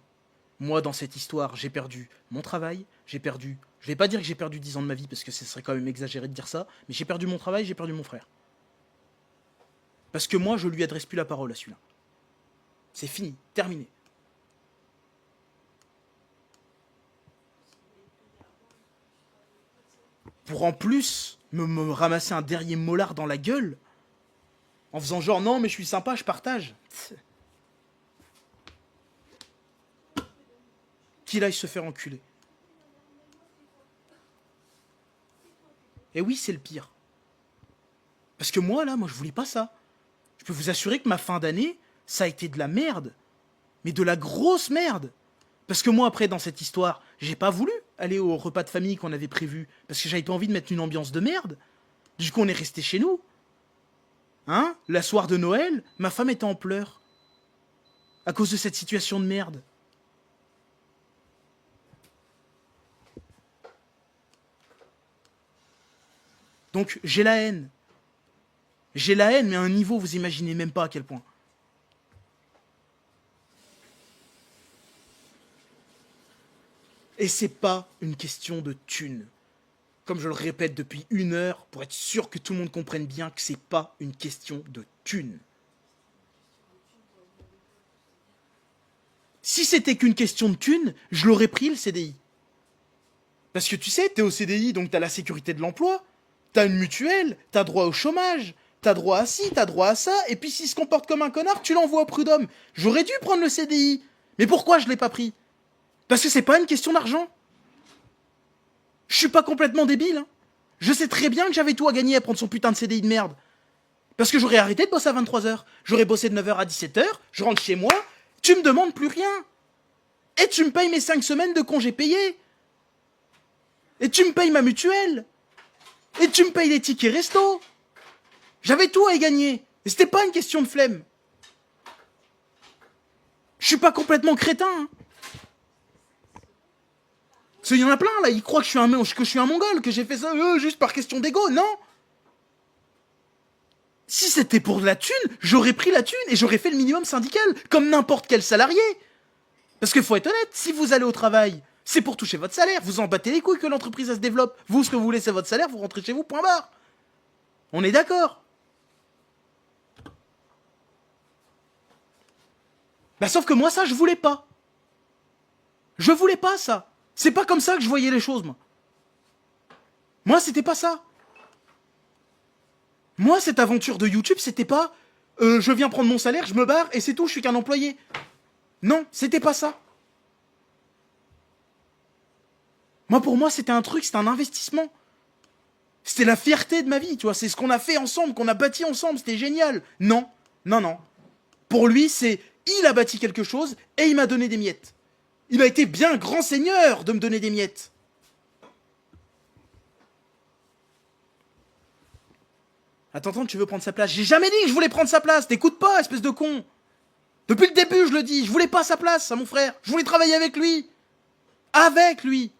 Moi, dans cette histoire, j'ai perdu mon travail, j'ai perdu... Je vais pas dire que j'ai perdu 10 ans de ma vie, parce que ce serait quand même exagéré de dire ça, mais j'ai perdu mon travail, j'ai perdu mon frère. Parce que moi, je lui adresse plus la parole à celui-là. C'est fini, terminé. Pour en plus me ramasser un dernier molar dans la gueule, en faisant genre non mais je suis sympa, je partage. Qu'il aille se faire enculer. Et oui, c'est le pire. Parce que moi, là, je voulais pas ça. Je peux vous assurer que ma fin d'année, ça a été de la merde. Mais de la grosse merde. Parce que moi, après, dans cette histoire, j'ai pas voulu aller au repas de famille qu'on avait prévu. Parce que j'avais pas envie de mettre une ambiance de merde. Du coup, on est resté chez nous. Hein? La soirée de Noël, ma femme était en pleurs. À cause de cette situation de merde. Donc, j'ai la haine. J'ai la haine, mais à un niveau, vous imaginez même pas à quel point. Et c'est pas une question de thunes. Comme je le répète depuis 1 heure, pour être sûr que tout le monde comprenne bien que c'est pas une question de thunes. Si c'était qu'une question de thunes, je l'aurais pris le CDI. Parce que tu sais, t'es au CDI, donc t'as la sécurité de l'emploi, t'as une mutuelle, t'as droit au chômage, t'as droit à ci, t'as droit à ça, et puis s'il se comporte comme un connard, tu l'envoies au prud'homme. J'aurais dû prendre le CDI. Mais pourquoi je l'ai pas pris? Parce que c'est pas une question d'argent. Je suis pas complètement débile. Hein. Je sais très bien que j'avais tout à gagner à prendre son putain de CDI de merde. Parce que j'aurais arrêté de bosser à 23h. J'aurais bossé de 9h à 17h, je rentre chez moi, tu me demandes plus rien. Et tu me payes mes 5 semaines de congés payés. Et tu me payes ma mutuelle. Et tu me payes les tickets resto. J'avais tout à y gagner. Et c'était pas une question de flemme. Je suis pas complètement crétin. Hein. Parce qu'il y en a plein là, ils croient que je suis un mongol, que j'ai fait ça juste par question d'ego. Non. Si c'était pour de la thune, j'aurais pris la thune et j'aurais fait le minimum syndical, comme n'importe quel salarié. Parce qu'il faut être honnête, si vous allez au travail, c'est pour toucher votre salaire. Vous en battez les couilles que l'entreprise se développe. Vous, ce que vous voulez, c'est votre salaire, vous rentrez chez vous, point barre. On est d'accord. Bah sauf que moi, ça, je voulais pas. Je voulais pas ça. C'est pas comme ça que je voyais les choses, moi. Moi, c'était pas ça. Moi, cette aventure de YouTube, c'était pas je viens prendre mon salaire, je me barre et c'est tout, je suis qu'un employé. Non, c'était pas ça. Moi, pour moi, c'était un truc, c'était un investissement. C'était la fierté de ma vie, tu vois. C'est ce qu'on a fait ensemble, qu'on a bâti ensemble, c'était génial. Non, non, non. Pour lui, c'est il a bâti quelque chose et il m'a donné des miettes. Il a été bien grand seigneur de me donner des miettes. Attends, tu veux prendre sa place? J'ai jamais dit que je voulais prendre sa place. T'écoutes pas, espèce de con. Depuis le début, je le dis. Je voulais pas sa place à mon frère. Je voulais travailler avec lui. Avec lui.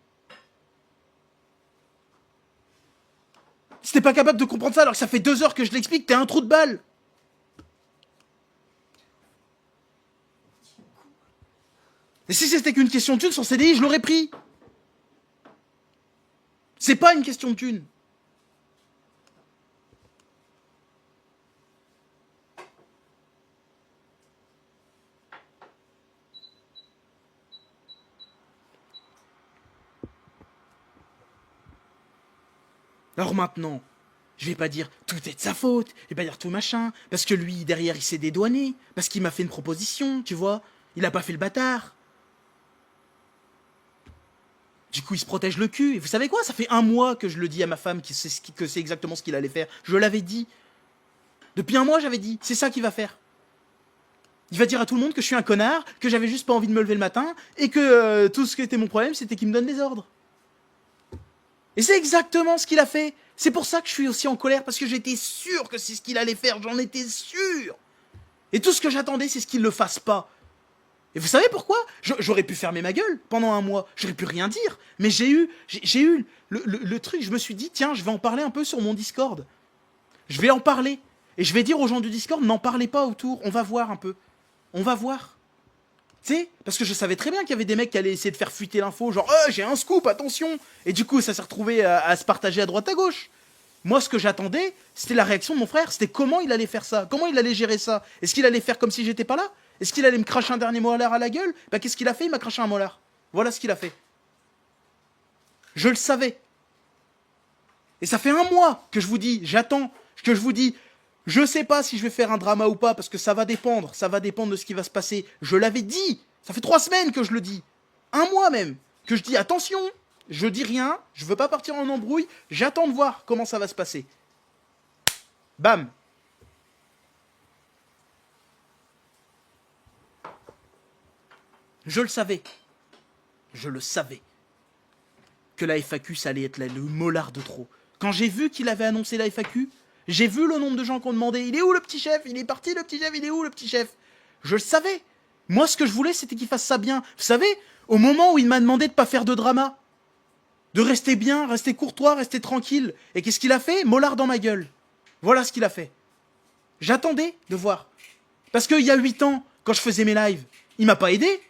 Si t'es pas capable de comprendre ça alors que ça fait 2 heures que je l'explique, t'es un trou de balle. Et si c'était qu'une question de thune, son CDI, je l'aurais pris. C'est pas une question de thune. Alors maintenant, je vais pas dire tout est de sa faute, je vais pas dire tout machin, parce que lui, derrière, il s'est dédouané, parce qu'il m'a fait une proposition, tu vois. Il a pas fait le bâtard. Du coup, il se protège le cul. Et vous savez quoi? Ça fait 1 mois que je le dis à ma femme que c'est exactement ce qu'il allait faire. Je l'avais dit. Depuis 1 mois, j'avais dit, c'est ça qu'il va faire. Il va dire à tout le monde que je suis un connard, que j'avais juste pas envie de me lever le matin, et que tout ce qui était mon problème, c'était qu'il me donne des ordres. Et c'est exactement ce qu'il a fait. C'est pour ça que je suis aussi en colère, parce que j'étais sûr que c'est ce qu'il allait faire, j'en étais sûr. Et tout ce que j'attendais, c'est ce qu'il le fasse pas. Et vous savez pourquoi? J'aurais pu fermer ma gueule pendant 1 mois, j'aurais pu rien dire. Mais j'ai eu le truc, je me suis dit, tiens, je vais en parler un peu sur mon Discord. Je vais en parler. Et je vais dire aux gens du Discord, n'en parlez pas autour, on va voir un peu. On va voir. Tu sais, parce que je savais très bien qu'il y avait des mecs qui allaient essayer de faire fuiter l'info, genre j'ai un scoop, attention. Et du coup, ça s'est retrouvé à se partager à droite à gauche. Moi, ce que j'attendais, c'était la réaction de mon frère. C'était comment il allait faire ça, comment il allait gérer ça. Est-ce qu'il allait faire comme si j'étais pas là? Est-ce qu'il allait me cracher un dernier molar à la gueule? Bah, qu'est-ce qu'il a fait? Il m'a craché un molar. Voilà ce qu'il a fait. Je le savais. Et ça fait 1 mois que je vous dis, j'attends, que je vous dis, je sais pas si je vais faire un drama ou pas, parce que ça va dépendre de ce qui va se passer. Je l'avais dit, ça fait 3 semaines que je le dis, 1 mois même, que je dis attention, je dis rien, je veux pas partir en embrouille, j'attends de voir comment ça va se passer. Bam. Je le savais, que la FAQ, ça allait être le molar de trop. Quand j'ai vu qu'il avait annoncé la FAQ, j'ai vu le nombre de gens qui ont demandé « Il est où le petit chef? Il est parti le petit chef? Il est où le petit chef ?» Je le savais. Moi, ce que je voulais, c'était qu'il fasse ça bien. Vous savez, au moment où il m'a demandé de pas faire de drama, de rester bien, rester courtois, rester tranquille. Et qu'est-ce qu'il a fait? Mollard dans ma gueule. Voilà ce qu'il a fait. J'attendais de voir. Parce qu'il y a 8 ans, quand je faisais mes lives, il m'a pas aidé.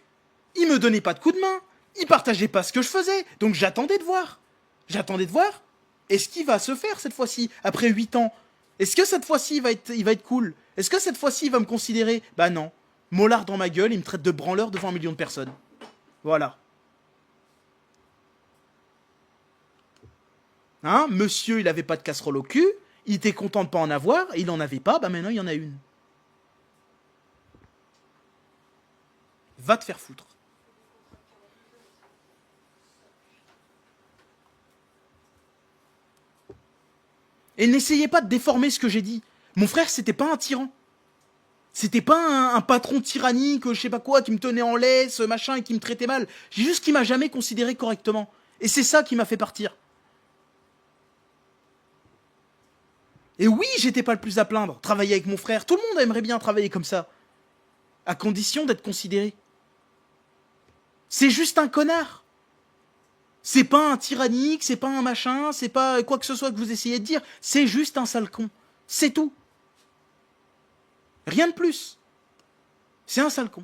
Il me donnait pas de coup de main. Il partageait pas ce que je faisais. Donc j'attendais de voir. J'attendais de voir. Est-ce qu'il va se faire cette fois-ci, après 8 ans? Est-ce que cette fois-ci, il va être cool? Est-ce que cette fois-ci, il va me considérer? Bah non. Mollard dans ma gueule, il me traite de branleur devant 1 million de personnes. Voilà. Hein, monsieur, il avait pas de casserole au cul, il était content de pas en avoir, il en avait pas, bah maintenant il y en a une. Va te faire foutre. Et n'essayez pas de déformer ce que j'ai dit. Mon frère, c'était pas un tyran. C'était pas un patron tyrannique, je sais pas quoi, qui me tenait en laisse, machin, et qui me traitait mal. J'ai juste qu'il m'a jamais considéré correctement. Et c'est ça qui m'a fait partir. Et oui, j'étais pas le plus à plaindre. Travailler avec mon frère, tout le monde aimerait bien travailler comme ça. À condition d'être considéré. C'est juste un connard. C'est pas un tyrannique, c'est pas un machin, c'est pas quoi que ce soit que vous essayez de dire. C'est juste un sale con. C'est tout. Rien de plus. C'est un sale con.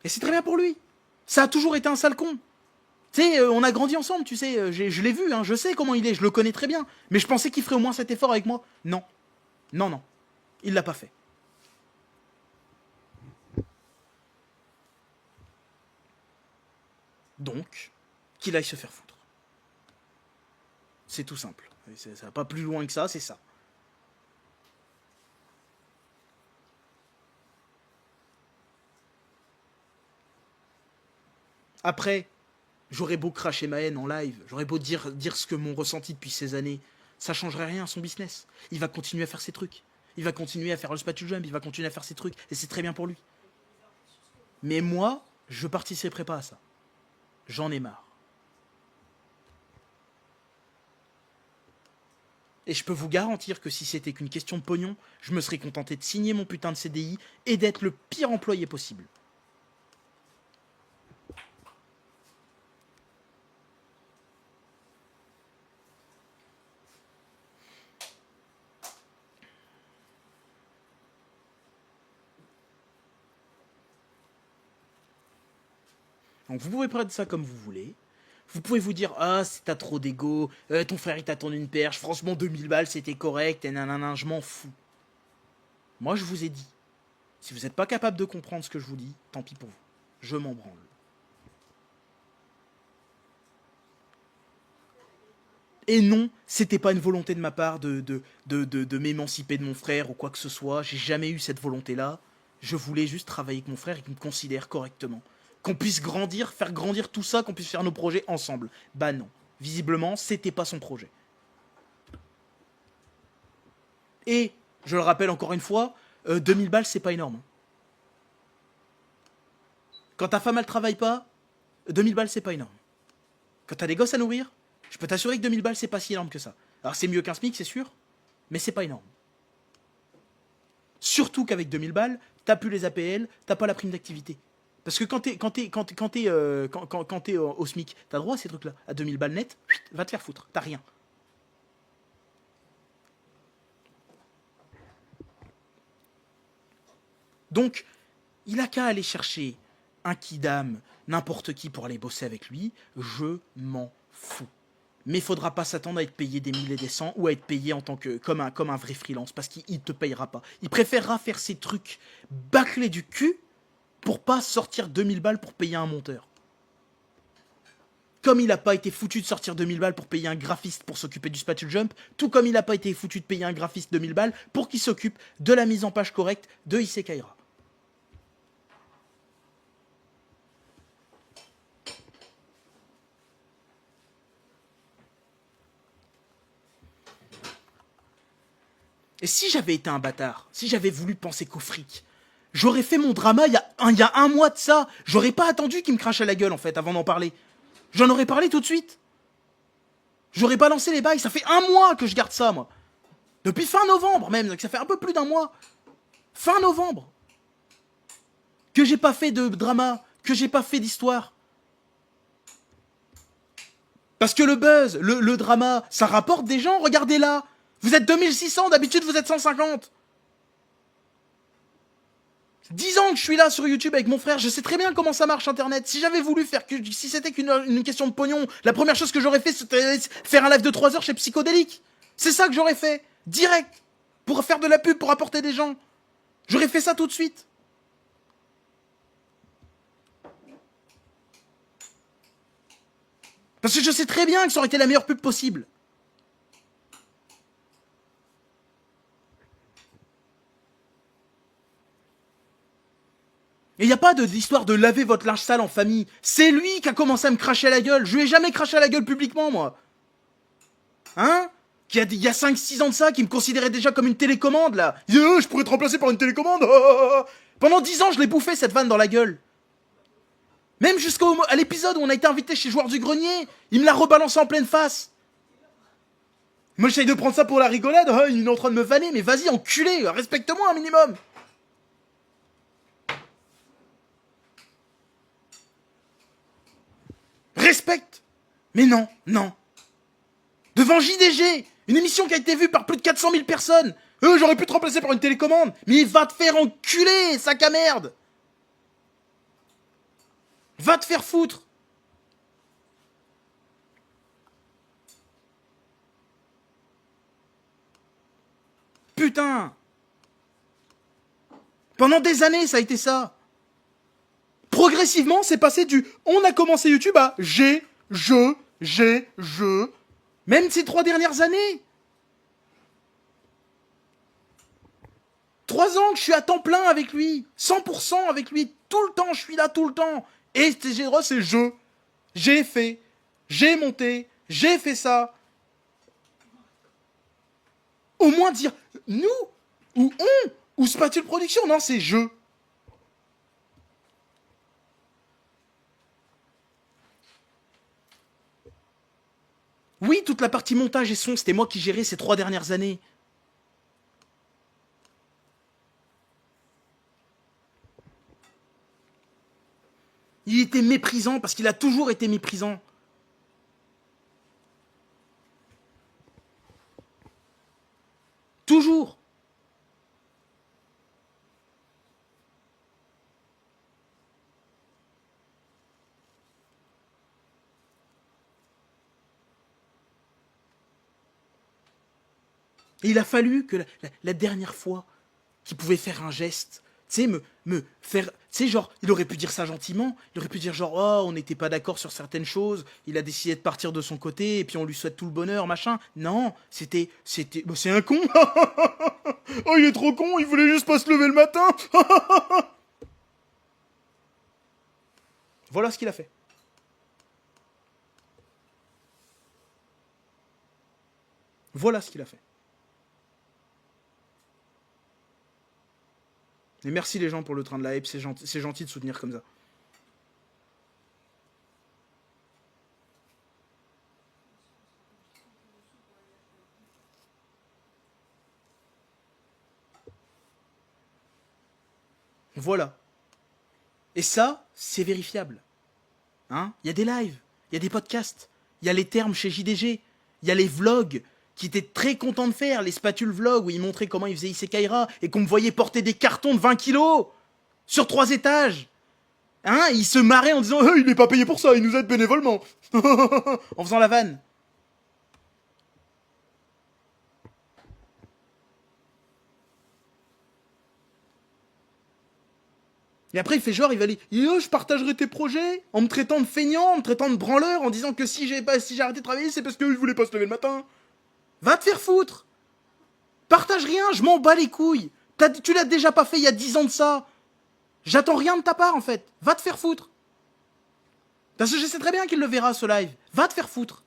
Et c'est très bien pour lui. Ça a toujours été un sale con. Tu sais, on a grandi ensemble, tu sais, je l'ai vu, hein, je sais comment il est, je le connais très bien. Mais je pensais qu'il ferait au moins cet effort avec moi. Non. Non, non. Il l'a pas fait. Donc, qu'il aille se faire foutre. C'est tout simple. Ça va pas plus loin que ça, c'est ça. Après, j'aurais beau cracher ma haine en live, j'aurais beau dire ce que mon ressenti depuis ces années, ça changerait rien à son business. Il va continuer à faire ses trucs. Il va continuer à faire le spatule jump, il va continuer à faire ses trucs, et c'est très bien pour lui. Mais moi, je participerai pas à ça. J'en ai marre. Et je peux vous garantir que si c'était qu'une question de pognon, je me serais contenté de signer mon putain de CDI et d'être le pire employé possible. Donc vous pouvez prendre ça comme vous voulez. Vous pouvez vous dire, ah, t'as trop d'ego, ton frère il t'a tendu une perche, franchement 2000 balles c'était correct, et nanana, je m'en fous. Moi je vous ai dit, si vous n'êtes pas capable de comprendre ce que je vous dis, tant pis pour vous. Je m'en branle. Et non, c'était pas une volonté de ma part de m'émanciper de mon frère ou quoi que ce soit. J'ai jamais eu cette volonté-là. Je voulais juste travailler avec mon frère et qu'il me considère correctement. Qu'on puisse grandir, faire grandir tout ça, qu'on puisse faire nos projets ensemble. Bah non. Visiblement, c'était pas son projet. Et, je le rappelle encore une fois, 2000 balles, c'est pas énorme. Quand ta femme, elle travaille pas, 2000 balles, c'est pas énorme. Quand t'as des gosses à nourrir, je peux t'assurer que 2000 balles, c'est pas si énorme que ça. Alors c'est mieux qu'un SMIC, c'est sûr, mais c'est pas énorme. Surtout qu'avec 2000 balles, t'as plus les APL, t'as pas la prime d'activité. Parce que quand t'es au SMIC, t'as droit à ces trucs-là. À 2000 balles net, va te faire foutre, t'as rien. Donc, il a qu'à aller chercher un kidam, n'importe qui pour aller bosser avec lui, je m'en fous. Mais il faudra pas s'attendre à être payé des 1000 et des 100 ou à être payé en tant que comme un vrai freelance parce qu'il te payera pas. Il préférera faire ses trucs bâclés du cul pour pas sortir 2000 balles pour payer un monteur. Comme il n'a pas été foutu de sortir 2000 balles pour payer un graphiste pour s'occuper du spatule jump, tout comme il n'a pas été foutu de payer un graphiste 2000 balles pour qu'il s'occupe de la mise en page correcte de Isekaira. Et si j'avais été un bâtard, si j'avais voulu penser qu'au fric, j'aurais fait mon drama il y a un mois de ça. J'aurais pas attendu qu'il me crache à la gueule, en fait, avant d'en parler. J'en aurais parlé tout de suite. J'aurais pas lancé les bails. Ça fait un mois que je garde ça, moi. Depuis fin novembre, même. Donc ça fait un peu plus d'un mois. Fin novembre. Que j'ai pas fait de drama. Que j'ai pas fait d'histoire. Parce que le buzz, le drama, ça rapporte des gens. Regardez là. Vous êtes 2600, d'habitude vous êtes 150. 10 ans que je suis là sur YouTube avec mon frère, je sais très bien comment ça marche Internet. Si j'avais voulu faire que, si c'était qu'une question de pognon, la première chose que j'aurais fait, c'était faire un live de 3 heures chez Psychodélique. C'est ça que j'aurais fait. Direct. Pour faire de la pub, pour apporter des gens. J'aurais fait ça tout de suite. Parce que je sais très bien que ça aurait été la meilleure pub possible. Et y a pas d'histoire de laver votre linge sale en famille. C'est lui qui a commencé à me cracher à la gueule. Je lui ai jamais craché à la gueule publiquement, moi. Hein? Il y a 5-6 ans de ça, qui me considérait déjà comme une télécommande, là. Il dit, je pourrais te remplacer par une télécommande. Pendant 10 ans, je l'ai bouffé, cette vanne, dans la gueule. Même jusqu'à l'épisode où on a été invité chez Joueur du Grenier, il me l'a rebalancé en pleine face. Moi, j'essaye de prendre ça pour la rigolade. Il est en train de me vanner, mais vas-y, enculé, respecte-moi un minimum. Respecte. Mais non, non. Devant JDG, une émission qui a été vue par plus de 400 000 personnes. J'aurais pu te remplacer par une télécommande. Mais va te faire enculer, sac à merde. Va te faire foutre. Putain. Pendant des années, ça a été ça. Progressivement, c'est passé du on a commencé YouTube à je. Même ces 3 dernières années. 3 ans que je suis à temps plein avec lui. 100% avec lui. Tout le temps, je suis là tout le temps. Et TG Ross, c'est je. J'ai fait. J'ai monté. J'ai fait ça. Au moins dire nous, ou on, ou Spatule Production. Non, c'est je. Oui, toute la partie montage et son, c'était moi qui gérais ces 3 dernières années. Il était méprisant parce qu'il a toujours été méprisant. Toujours. Et il a fallu que la dernière fois qu'il pouvait faire un geste, tu sais, me faire... Tu sais, genre, il aurait pu dire ça gentiment, il aurait pu dire genre, oh, on n'était pas d'accord sur certaines choses, il a décidé de partir de son côté, et puis on lui souhaite tout le bonheur, machin. Non, c'était... Bah, c'est un con. Oh, il est trop con, il voulait juste pas se lever le matin. Voilà ce qu'il a fait. Voilà ce qu'il a fait. Et merci les gens pour le train de la hype, c'est gentil de soutenir comme ça. Voilà. Et ça, c'est vérifiable. Hein? Il y a des lives, il y a des podcasts, il y a les termes chez JDG, il y a les vlogs qui étaient très contents de faire, les spatules vlogs où ils montraient comment ils faisaient Isekaira et qu'on me voyait porter des cartons de 20 kilos sur 3 étages. Hein? Ils se marraient en disant il n'est pas payé pour ça, il nous aide bénévolement. En faisant la vanne. Et après, il fait genre, il va aller, je partagerai tes projets en me traitant de feignant, en me traitant de branleur, en disant que si j'ai arrêté de travailler, c'est parce qu'il voulait pas se lever le matin. Va te faire foutre. Partage rien, je m'en bats les couilles. Tu l'as déjà pas fait il y a 10 ans de ça. J'attends rien de ta part en fait. Va te faire foutre. Parce que je sais très bien qu'il le verra ce live. Va te faire foutre.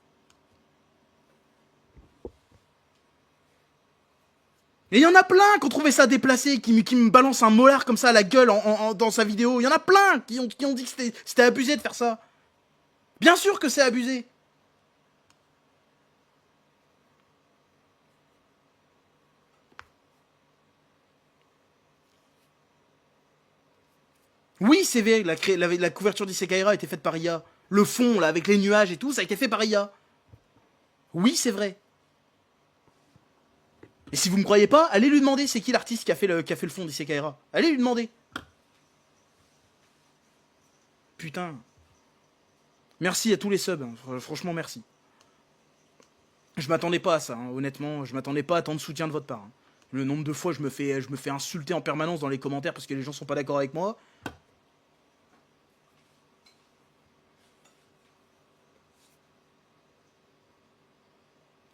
Et il y en a plein qui ont trouvé ça déplacé, qui me balancent un molar comme ça à la gueule dans sa vidéo. Il y en a plein qui ont dit que c'était abusé de faire ça. Bien sûr que c'est abusé. Oui, c'est vrai, la couverture d'Isekaira a été faite par IA. Le fond, là, avec les nuages et tout, ça a été fait par IA. Oui, c'est vrai. Et si vous me croyez pas, allez lui demander c'est qui l'artiste qui a fait le fond d'Isekaira. Allez lui demander. Putain. Merci à tous les subs, hein. Franchement merci. Je m'attendais pas à ça, hein. Honnêtement, je m'attendais pas à tant de soutien de votre part. Hein. Le nombre de fois je me fais insulter en permanence dans les commentaires parce que les gens sont pas d'accord avec moi.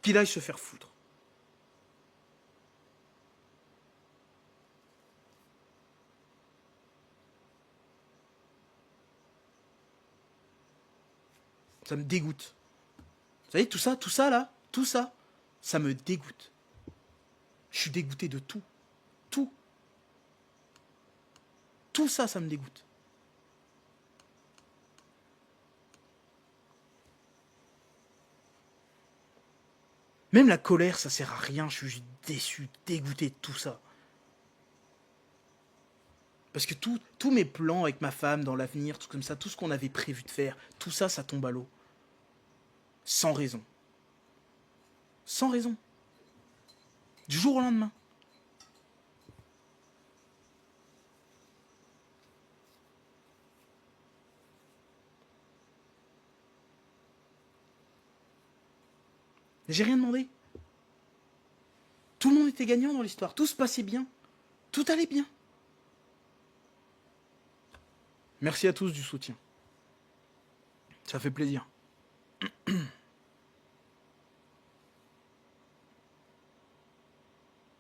Qu'il aille se faire foutre. Ça me dégoûte. Vous savez, tout ça là, tout ça, ça me dégoûte. Je suis dégoûté de tout. Tout. Tout ça, ça me dégoûte. Même la colère, ça sert à rien. Je suis juste déçu, dégoûté de tout ça. Parce que tous mes plans avec ma femme dans l'avenir, tout comme ça, tout ce qu'on avait prévu de faire, tout ça, ça tombe à l'eau. Sans raison. Sans raison. Du jour au lendemain. J'ai rien demandé. Tout le monde était gagnant dans l'histoire. Tout se passait bien. Tout allait bien. Merci à tous du soutien. Ça fait plaisir.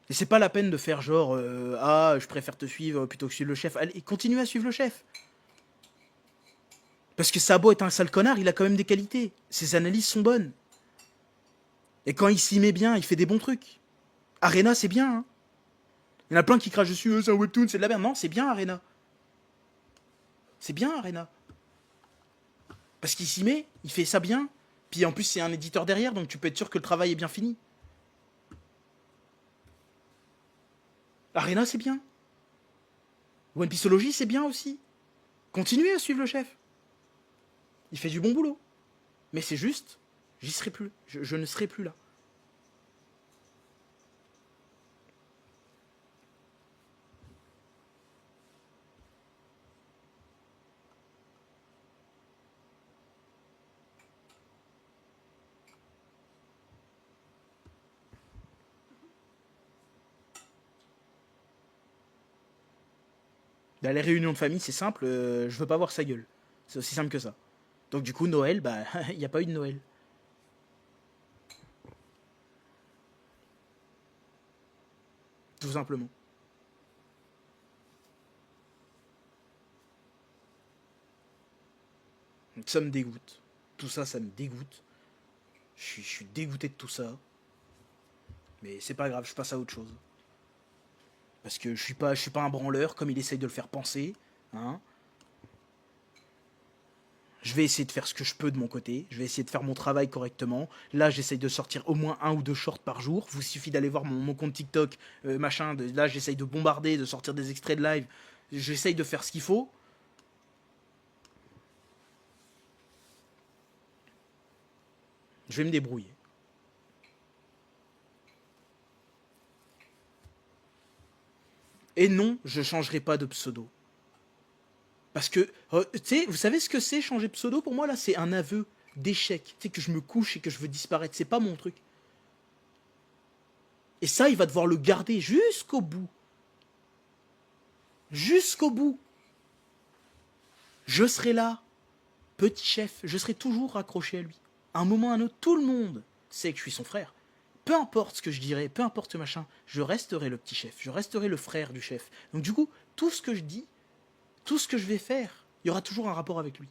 Et c'est pas la peine de faire genre ah, je préfère te suivre plutôt que suivre le chef. Allez, continue à suivre le chef. Parce que Sabo est un sale connard, il a quand même des qualités. Ses analyses sont bonnes. Et quand il s'y met bien, il fait des bons trucs. Arena, c'est bien. Hein. Il y en a plein qui crachent dessus, c'est un webtoon, c'est de la merde. Non, c'est bien Arena. C'est bien Arena. Parce qu'il s'y met, il fait ça bien. Puis en plus, c'est un éditeur derrière, donc tu peux être sûr que le travail est bien fini. Arena, c'est bien. One Pieceology, c'est bien aussi. Continuez à suivre le chef. Il fait du bon boulot. Mais c'est juste, j'y serai plus. Je ne serai plus là. Dans les réunions de famille, c'est simple, je veux pas voir sa gueule. C'est aussi simple que ça. Donc du coup, Noël, bah, il n'y a pas eu de Noël. Tout simplement. Ça me dégoûte. Tout ça, ça me dégoûte. Je suis dégoûté de tout ça. Mais c'est pas grave, je passe à autre chose. Parce que je suis pas un branleur, comme il essaye de le faire penser. Hein. Je vais essayer de faire ce que je peux de mon côté. Je vais essayer de faire mon travail correctement. Là, j'essaye de sortir au moins 1 ou 2 shorts par jour. Vous suffit d'aller voir mon compte TikTok, machin. Là, j'essaye de bombarder, de sortir des extraits de live. J'essaye de faire ce qu'il faut. Je vais me débrouiller. Et non, je changerai pas de pseudo. Parce que, tu sais, vous savez ce que c'est changer de pseudo pour moi là? C'est un aveu d'échec. Tu sais, que je me couche et que je veux disparaître. C'est pas mon truc. Et ça, il va devoir le garder jusqu'au bout. Jusqu'au bout. Je serai là, petit chef. Je serai toujours accroché à lui. À un moment ou à un autre, tout le monde sait que je suis son frère. Peu importe ce que je dirai, peu importe ce machin, je resterai le petit chef. Je resterai le frère du chef. Donc du coup, tout ce que je dis, tout ce que je vais faire, il y aura toujours un rapport avec lui.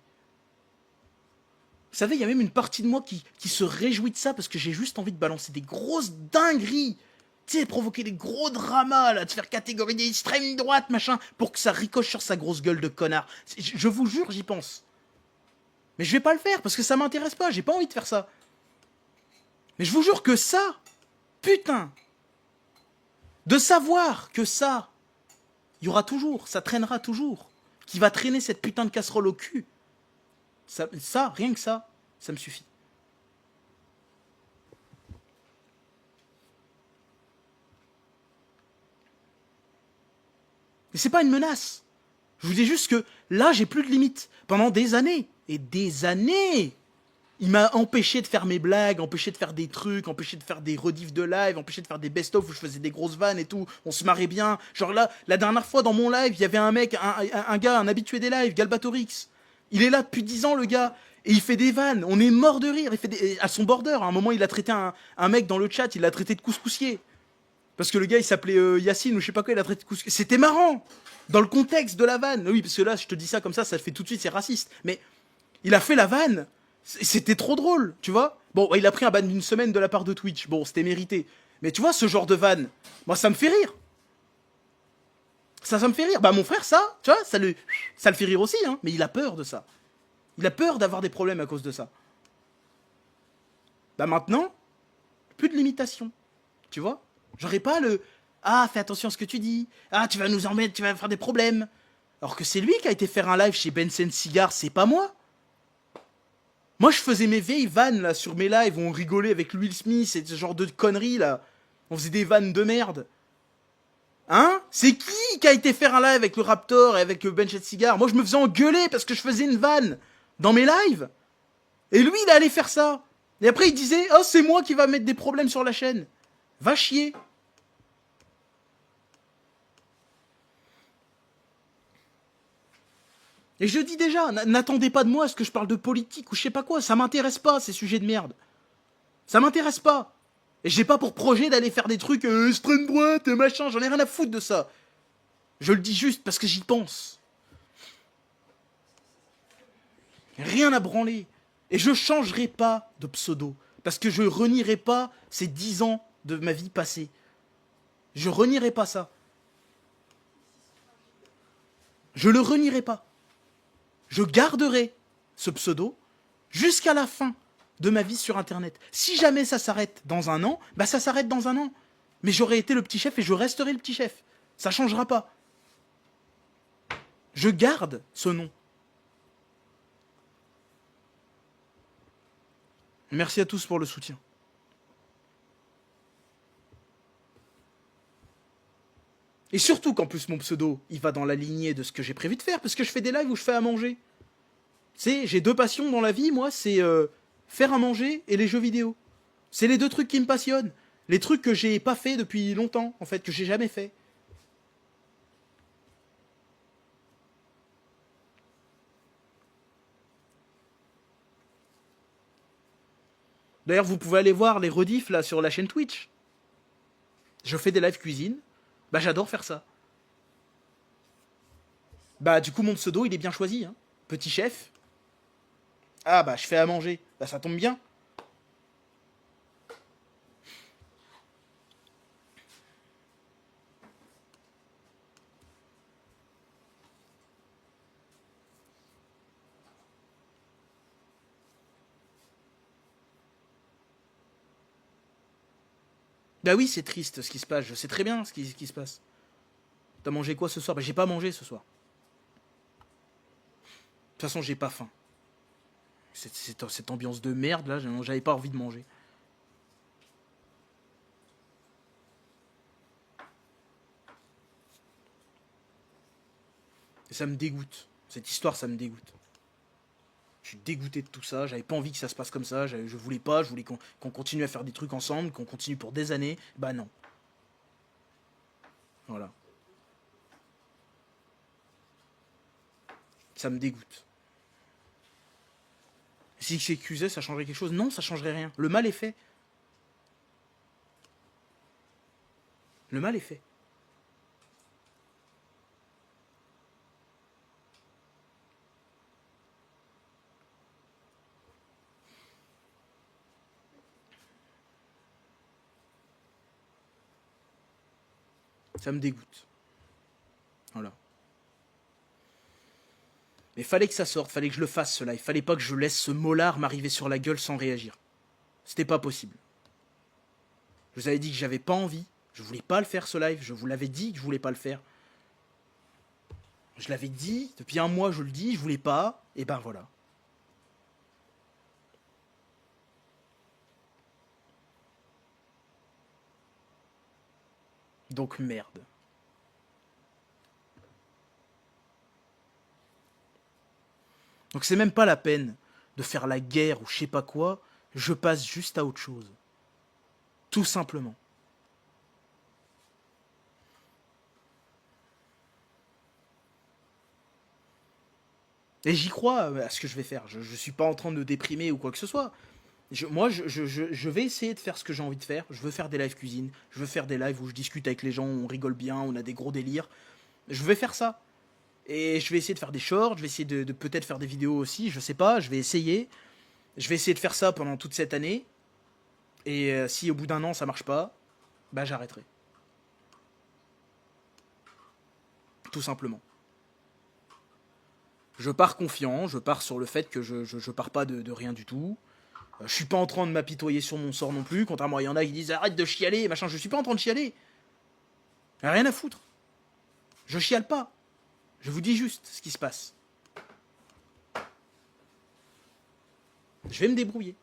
Vous savez, il y a même une partie de moi qui se réjouit de ça parce que j'ai juste envie de balancer des grosses dingueries. Tu sais, provoquer des gros dramas, là, de faire catégorie des extrêmes droite, machin, pour que ça ricoche sur sa grosse gueule de connard. Je vous jure, j'y pense. Mais je vais pas le faire parce que ça m'intéresse pas, j'ai pas envie de faire ça. Mais je vous jure que ça, putain, de savoir que ça, il y aura toujours, ça traînera toujours, qui va traîner cette putain de casserole au cul. Ça, rien que ça me suffit. Et c'est pas une menace. Je vous dis juste que là, j'ai plus de limites. Pendant des années, et des années, il m'a empêché de faire mes blagues, empêché de faire des trucs, empêché de faire des rediffs de live, empêché de faire des best-of où je faisais des grosses vannes et tout. On se marrait bien. Genre là, la dernière fois dans mon live, il y avait un mec, un gars, un habitué des lives, Galbatorix. Il est là depuis 10 ans, le gars. Et il fait des vannes. On est mort de rire. Il fait à son border. À un moment, il a traité un mec dans le chat, il l'a traité de couscoussier. Parce que le gars, il s'appelait Yacine ou je sais pas quoi, il a traité de couscoussier. C'était marrant. Dans le contexte de la vanne. Oui, parce que là, je te dis ça comme ça fait tout de suite, c'est raciste. Mais il a fait la vanne. C'était trop drôle, tu vois. Bon, il a pris un ban d'une semaine de la part de Twitch. Bon, c'était mérité. Mais tu vois, ce genre de vanne, moi, ça me fait rire. Ça me fait rire. Bah, mon frère, ça, tu vois, ça le fait rire aussi, hein. Mais il a peur de ça. Il a peur d'avoir des problèmes à cause de ça. Bah, maintenant, plus de limitation. Tu vois. J'aurais pas le ah, fais attention à ce que tu dis. Ah, tu vas nous embêter, tu vas faire des problèmes. Alors que c'est lui qui a été faire un live chez Benson Cigar, c'est pas moi. Moi, je faisais mes vieilles vannes là sur mes lives où on rigolait avec Will Smith et ce genre de conneries là. On faisait des vannes de merde. Hein? C'est qui a été faire un live avec le Raptor et avec le Bench Cigar? Moi, je me faisais engueuler parce que je faisais une vanne dans mes lives. Et lui, il allait faire ça. Et après, il disait, oh, c'est moi qui va mettre des problèmes sur la chaîne. Va chier. Et je dis déjà, n'attendez pas de moi à ce que je parle de politique ou je sais pas quoi, ça m'intéresse pas ces sujets de merde. Ça m'intéresse pas. Et j'ai pas pour projet d'aller faire des trucs extrême droite et machin, j'en ai rien à foutre de ça. Je le dis juste parce que j'y pense. Rien à branler. Et je changerai pas de pseudo. Parce que je renierai pas ces 10 ans de ma vie passée. Je renierai pas ça. Je le renierai pas. Je garderai ce pseudo jusqu'à la fin de ma vie sur Internet. Si jamais ça s'arrête dans un an, bah ça s'arrête dans un an. Mais j'aurai été le petit chef et je resterai le petit chef. Ça changera pas. Je garde ce nom. Merci à tous pour le soutien. Et surtout qu'en plus mon pseudo, il va dans la lignée de ce que j'ai prévu de faire, parce que je fais des lives où je fais à manger. Tu sais, j'ai 2 passions dans la vie, moi, c'est faire à manger et les jeux vidéo. C'est les 2 trucs qui me passionnent. Les trucs que j'ai pas fait depuis longtemps, en fait, que j'ai jamais fait. D'ailleurs, vous pouvez aller voir les rediffs là sur la chaîne Twitch. Je fais des lives cuisine. Bah j'adore faire ça. Bah du coup mon pseudo il est bien choisi, hein. Petit chef. Ah bah je fais à manger. Bah ça tombe bien. Bah oui c'est triste ce qui se passe. Je sais très bien ce qui se passe. T'as mangé quoi ce soir? Bah j'ai pas mangé ce soir. De toute façon j'ai pas faim. Cette ambiance de merde là, j'avais pas envie de manger. Et ça me dégoûte. Cette histoire ça me dégoûte. Je suis dégoûté de tout ça, j'avais pas envie que ça se passe comme ça, je voulais pas, je voulais qu'on continue à faire des trucs ensemble, qu'on continue pour des années. Bah non. Voilà. Ça me dégoûte. Si j'accusais, ça changerait quelque chose? Non, ça changerait rien. Le mal est fait. Le mal est fait. Ça me dégoûte. Voilà. Mais fallait que ça sorte, fallait que je le fasse ce live. Fallait pas que je laisse ce mollard m'arriver sur la gueule sans réagir. C'était pas possible. Je vous avais dit que j'avais pas envie. Je voulais pas le faire ce live. Je vous l'avais dit que je voulais pas le faire. Je l'avais dit, depuis un mois je le dis, je voulais pas. Et ben voilà. Donc merde. Donc c'est même pas la peine de faire la guerre ou je sais pas quoi. Je passe juste à autre chose. Tout simplement. Et j'y crois à ce que je vais faire. Je suis pas en train de me déprimer ou quoi que ce soit. Je vais essayer de faire ce que j'ai envie de faire. Je veux faire des lives cuisine. Je veux faire des lives où je discute avec les gens, on rigole bien, on a des gros délires. Je vais faire ça. Et je vais essayer de faire des shorts. Je vais essayer de peut-être faire des vidéos aussi. Je sais pas. Je vais essayer. Je vais essayer de faire ça pendant toute cette année. Et si au bout d'un an ça marche pas, bah j'arrêterai. Tout simplement. Je pars confiant. Je pars sur le fait que je pars pas de rien du tout. Je suis pas en train de m'apitoyer sur mon sort non plus, contrairement à y en a qui disent arrête de chialer, machin, je suis pas en train de chialer. Rien à foutre. Je chiale pas. Je vous dis juste ce qui se passe. Je vais me débrouiller.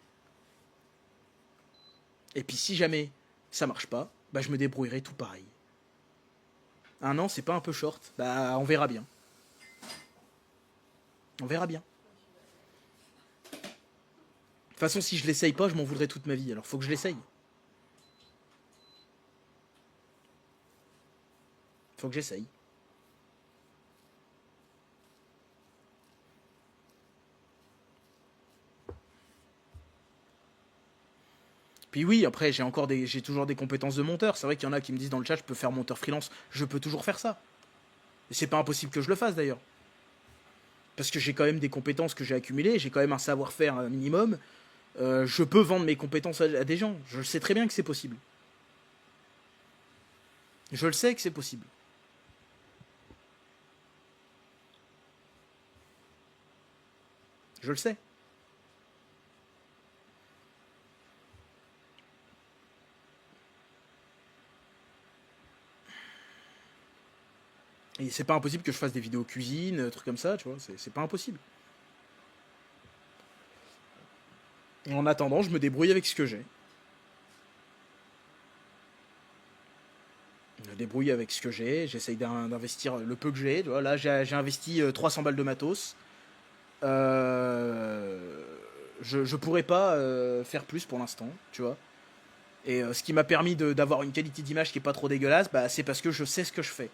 Et puis si jamais ça marche pas, bah je me débrouillerai tout pareil. Un an, c'est pas un peu short? Bah on verra bien. On verra bien. De toute façon, si je l'essaye pas, je m'en voudrais toute ma vie. Alors faut que je l'essaye. Faut que j'essaye. Puis oui, après, j'ai toujours des compétences de monteur. C'est vrai qu'il y en a qui me disent dans le chat, je peux faire monteur freelance. Je peux toujours faire ça. Et c'est pas impossible que je le fasse d'ailleurs. Parce que j'ai quand même des compétences que j'ai accumulées, j'ai quand même un savoir-faire minimum. Je peux vendre mes compétences à des gens. Je sais très bien que c'est possible. Je le sais que c'est possible. Je le sais. Et c'est pas impossible que je fasse des vidéos cuisine, trucs comme ça, tu vois. C'est pas impossible. Et en attendant, je me débrouille avec ce que j'ai. Je me débrouille avec ce que j'ai. J'essaye d'investir le peu que j'ai. Tu vois, là, j'ai investi 300 balles de matos. Je pourrais pas faire plus pour l'instant, tu vois. Et ce qui m'a permis d'avoir une qualité d'image qui est pas trop dégueulasse, bah, c'est parce que je sais ce que je fais.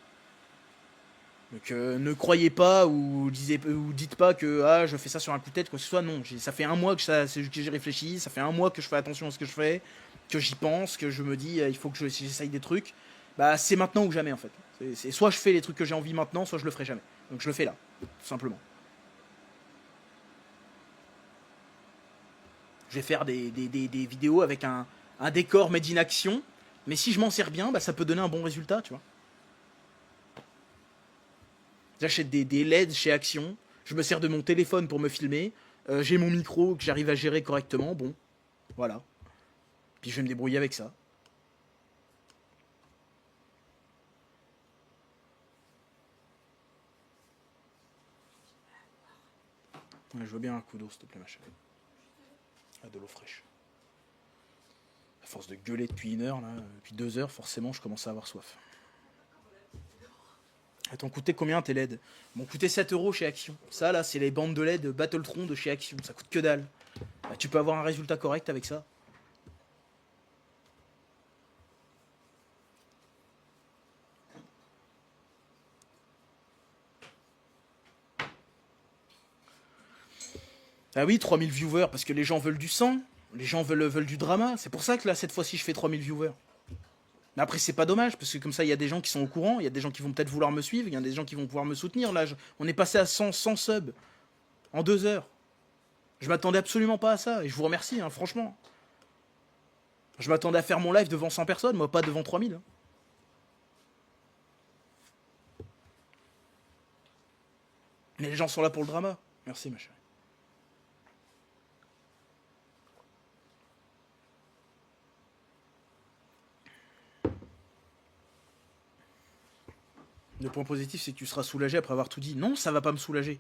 Donc ne croyez pas ou dites pas que je fais ça sur un coup de tête, quoi que ce soit. Non, ça fait un mois que j'ai réfléchi, ça fait un mois que je fais attention à ce que je fais, que j'y pense, que je me dis il faut que j'essaye des trucs. Bah c'est maintenant ou jamais en fait. C'est soit je fais les trucs que j'ai envie maintenant, soit je le ferai jamais. Donc je le fais là, tout simplement. Je vais faire des vidéos avec un décor made in action, mais si je m'en sers bien, bah ça peut donner un bon résultat, tu vois. J'achète des LED chez Action, je me sers de mon téléphone pour me filmer, j'ai mon micro que j'arrive à gérer correctement, bon, voilà. Puis je vais me débrouiller avec ça. Ouais, je veux bien un coup d'eau, s'il te plaît, ma chérie. Ah, de l'eau fraîche. À force de gueuler depuis 1 heure, là, depuis 2 heures, forcément, je commence à avoir soif. Elles t'ont coûté combien tes LED? M'ont coûté 7 € chez Action. Ça, là, c'est les bandes de LED Battletron de chez Action. Ça coûte que dalle. Bah, tu peux avoir un résultat correct avec ça. Ah oui, 3000 viewers, parce que les gens veulent du sang. Les gens veulent du drama. C'est pour ça que là, cette fois-ci, je fais 3000 viewers. Mais après, c'est pas dommage, parce que comme ça, il y a des gens qui sont au courant, il y a des gens qui vont peut-être vouloir me suivre, il y a des gens qui vont pouvoir me soutenir. Là, on est passé à 100 subs en 2 heures. Je m'attendais absolument pas à ça, et je vous remercie, hein, franchement. Je m'attendais à faire mon live devant 100 personnes, moi, pas devant 3000. Hein. Mais les gens sont là pour le drama. Merci, ma chérie. Le point positif, c'est que tu seras soulagé après avoir tout dit. Non, ça va pas me soulager.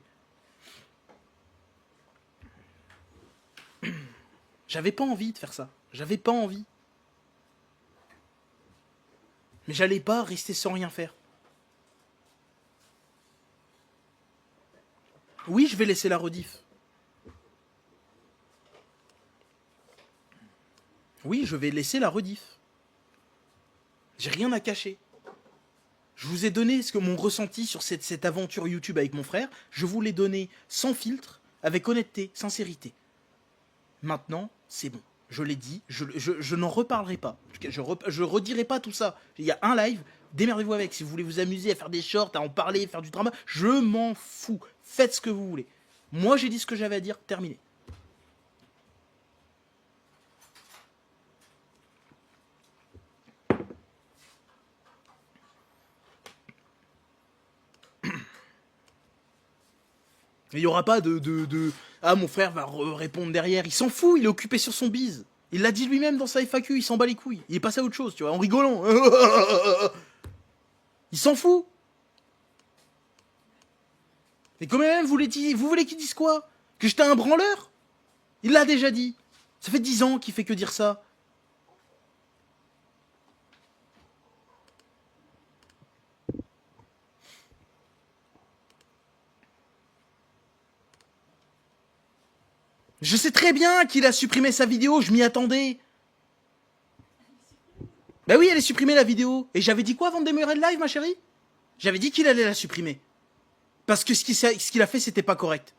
J'avais pas envie de faire ça. J'avais pas envie. Mais j'allais pas rester sans rien faire. Oui, je vais laisser la rediff. Oui, je vais laisser la rediff. J'ai rien à cacher. Je vous ai donné mon ressenti sur cette aventure YouTube avec mon frère. Je vous l'ai donné sans filtre, avec honnêteté, sincérité. Maintenant, c'est bon. Je l'ai dit, je n'en reparlerai pas. Je redirai pas tout ça. Il y a un live, démerdez-vous avec. Si vous voulez vous amuser à faire des shorts, à en parler, faire du drama, je m'en fous. Faites ce que vous voulez. Moi, j'ai dit ce que j'avais à dire, terminé. Il n'y aura pas Ah, mon frère va répondre derrière. Il s'en fout, il est occupé sur son bise. Il l'a dit lui-même dans sa FAQ, il s'en bat les couilles. Il est passé à autre chose, tu vois, en rigolant. Il s'en fout. Mais quand même, vous voulez qu'il dise quoi? Que j'étais un branleur? Il l'a déjà dit. Ça fait 10 ans qu'il fait que dire ça. Je sais très bien qu'il a supprimé sa vidéo, je m'y attendais. Bah oui, elle est supprimée la vidéo. Et j'avais dit quoi avant de démarrer le live, ma chérie? J'avais dit qu'il allait la supprimer. Parce que ce qu'il a fait, c'était pas correct.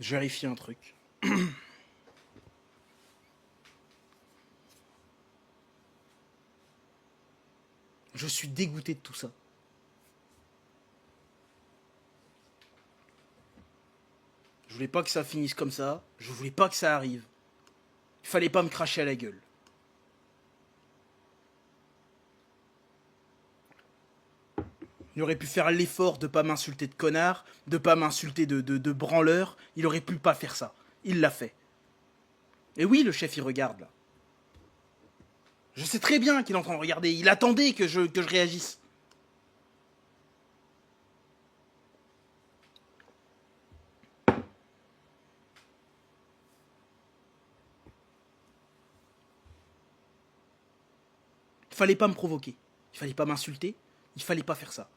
Je vérifie un truc. Je suis dégoûté de tout ça. Je voulais pas que ça finisse comme ça. Je voulais pas que ça arrive. Il fallait pas me cracher à la gueule. Il aurait pu faire l'effort de pas m'insulter de connard, de pas m'insulter de branleur. Il aurait pu pas faire ça. Il l'a fait. Et oui, le chef, il regarde, là. Je sais très bien qu'il est en train de regarder. Il attendait que je réagisse. Il fallait pas me provoquer. Il fallait pas m'insulter. Il fallait pas faire ça.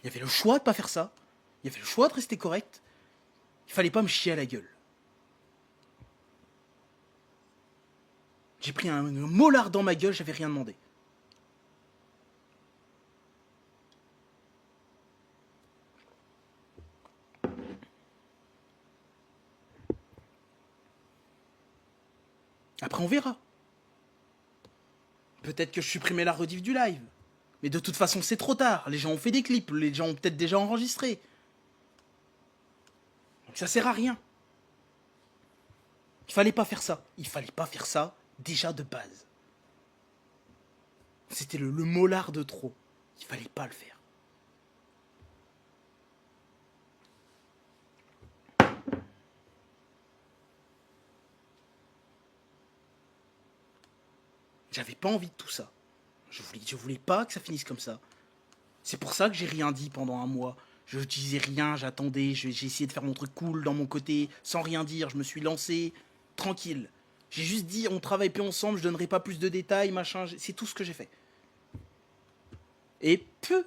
Il y avait le choix de pas faire ça. Il y avait le choix de rester correct. Il fallait pas me chier à la gueule. J'ai pris un mollard dans ma gueule, j'avais rien demandé. Après, on verra. Peut-être que je supprimerai la rediff du live. Mais de toute façon, c'est trop tard. Les gens ont fait des clips, les gens ont peut-être déjà enregistré. Donc ça sert à rien. Il fallait pas faire ça. Il fallait pas faire ça, déjà de base. C'était le mollard de trop. Il fallait pas le faire. J'avais pas envie de tout ça. Je voulais pas que ça finisse comme ça. C'est pour ça que j'ai rien dit pendant un mois. Je disais rien, j'attendais, j'ai essayé de faire mon truc cool dans mon côté, sans rien dire, je me suis lancé, tranquille. J'ai juste dit, on travaille plus ensemble, je donnerai pas plus de détails, machin, c'est tout ce que j'ai fait. Et peu,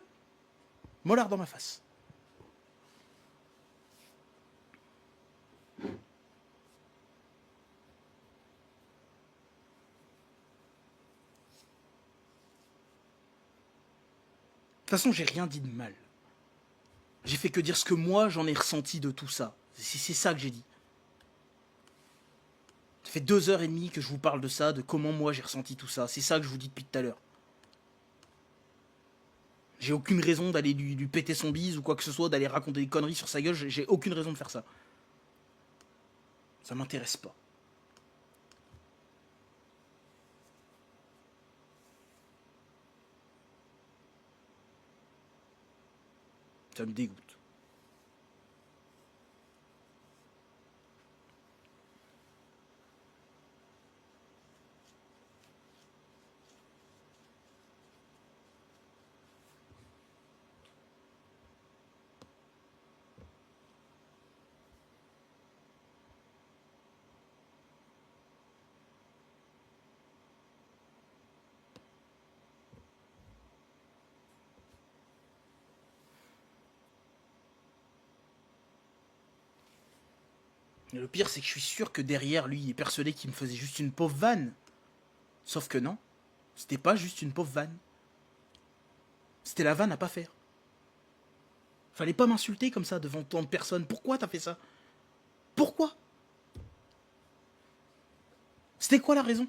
mollard dans ma face. De toute façon, j'ai rien dit de mal. J'ai fait que dire ce que moi, j'en ai ressenti de tout ça. C'est ça que j'ai dit. Ça fait 2h30 que je vous parle de ça, de comment moi j'ai ressenti tout ça. C'est ça que je vous dis depuis tout à l'heure. J'ai aucune raison d'aller lui péter son bise ou quoi que ce soit, d'aller raconter des conneries sur sa gueule. J'ai aucune raison de faire ça. Ça m'intéresse pas. Ça me dégoûte. Et le pire, c'est que je suis sûr que derrière, lui, il est persuadé qu'il me faisait juste une pauvre vanne. Sauf que non. C'était pas juste une pauvre vanne. C'était la vanne à pas faire. Fallait pas m'insulter comme ça devant tant de personnes. Pourquoi t'as fait ça? Pourquoi? C'était quoi la raison?